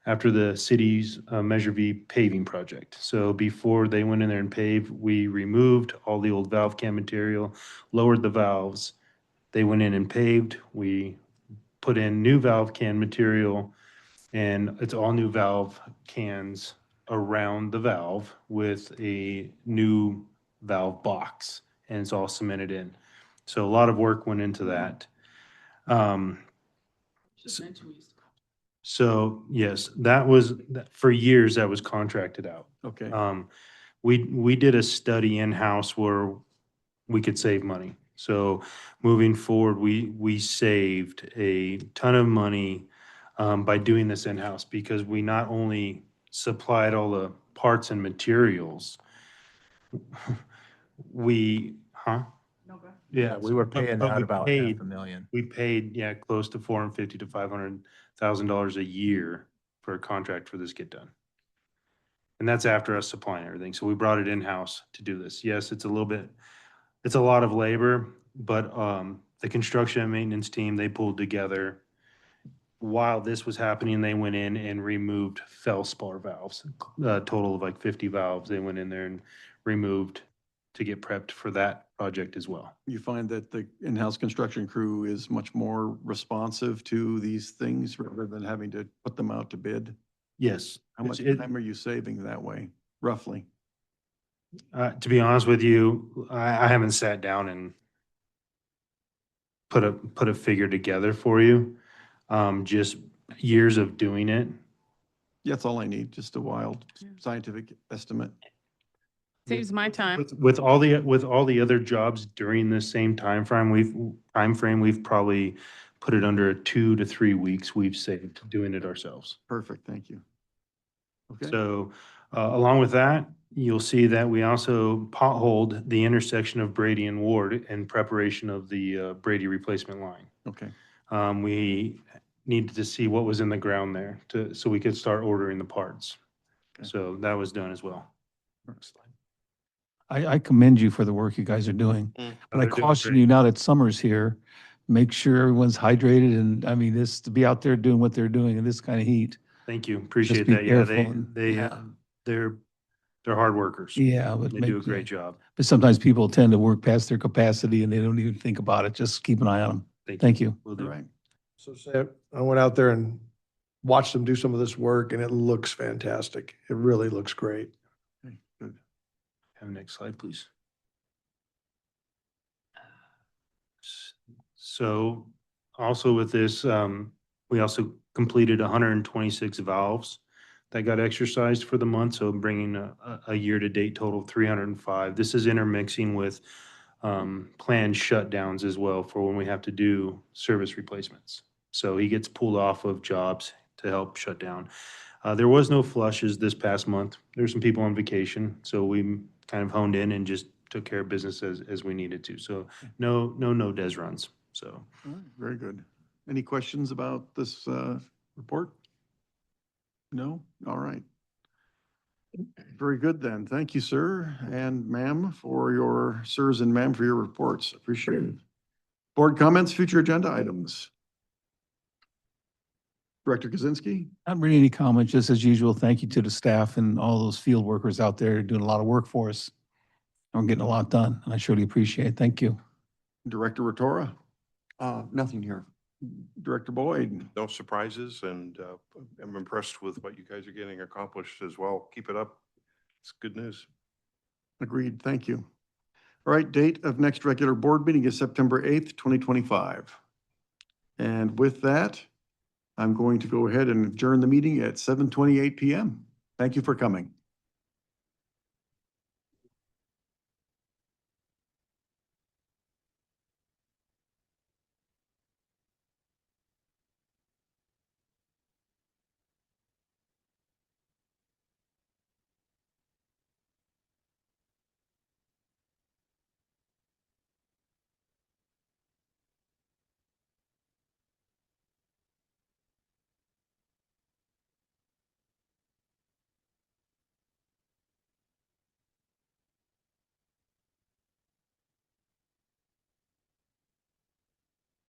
after the city's Measure V paving project. So before they went in there and paved, we removed all the old valve can material, lowered the valves. They went in and paved. We put in new valve can material, and it's all new valve cans around the valve with a new valve box, and it's all cemented in. So a lot of work went into that. So yes, for years that was contracted out. Okay. We did a study in-house where we could save money. So moving forward, we saved a ton of money by doing this in-house because we not only supplied all the parts and materials, Yeah, we were paying but out we about paid- $500,000. We paid, yeah, close to $450,000 to $500,000 a year for a contract for this get done. And that's after us supplying everything. So we brought it in-house to do this. Yes, it's a lot of labor, but the construction and maintenance team, they pulled together. While this was happening, they went in and removed felspar valves, a total of like 50 valves. They went in there and removed to get prepped for that project as well. You find that the in-house construction crew is much more responsive to these things rather than having to put them out to bid? Yes. How much It- time are you saving that way, roughly? To be honest with you, I haven't sat down and put a figure together for you. Just years of doing it. Yeah, that's all I need, just a wild scientific estimate. Saves my time. With all the other jobs during the same time frame, we've probably put it under 2 to 3 weeks we've saved doing it ourselves. Perfect, thank you. Okay, So, along with that, you'll see that we also potholed the intersection of Brady and Ward in preparation of the Brady replacement line. okay. We needed to see what was in the ground there so we could start ordering the parts. Okay. So that was done as well. Next slide. I commend you for the work you guys are doing. But I They're doing caution great. you now that summer's here, make sure everyone's hydrated and, I mean, this, to be out there doing what they're doing in this kind of heat. Thank you. Appreciate be that. Yeah, careful and- yeah. they're hard workers. Yeah, but They do a make, great job. but sometimes people tend to work past their capacity and they don't even think about it. Just keep an eye on them. Thank you. Will All do. right, So say, I went out there and watched them do some of this work and it looks fantastic. It really looks great. okay, good. Have the next slide, please. So also with this, we also completed 126 valves that got exercised for the month, so bringing a year-to-date total of 305. This is intermixing with planned shutdowns as well for when we have to do service replacements. So he gets pulled off of jobs to help shut down. There was no flushes this past month. There's some people on vacation, so we kind of honed in and just took care of business as we needed to. So no des runs, so. All right, very good. Any questions about this report? No? All right. Very good then. Thank you, sir and ma'am, for your, sirs and ma'am, for your reports. Appreciate it. Board comments, future agenda items. Director Kaczynski? Not really any comments, just as usual, thank you to the staff and all those field workers out there doing a lot of work for us. I'm getting a lot done, and I surely appreciate it. Thank you. Director Rotora? Nothing here. Director Boyd? No surprises, and I'm impressed with what you guys are getting accomplished as well. Keep it up. It's good news. Agreed, thank you. All right, date of next regular board meeting is September 8th, 2025. And with that, I'm going to go ahead and adjourn the meeting at 7:28 PM. Thank you for coming.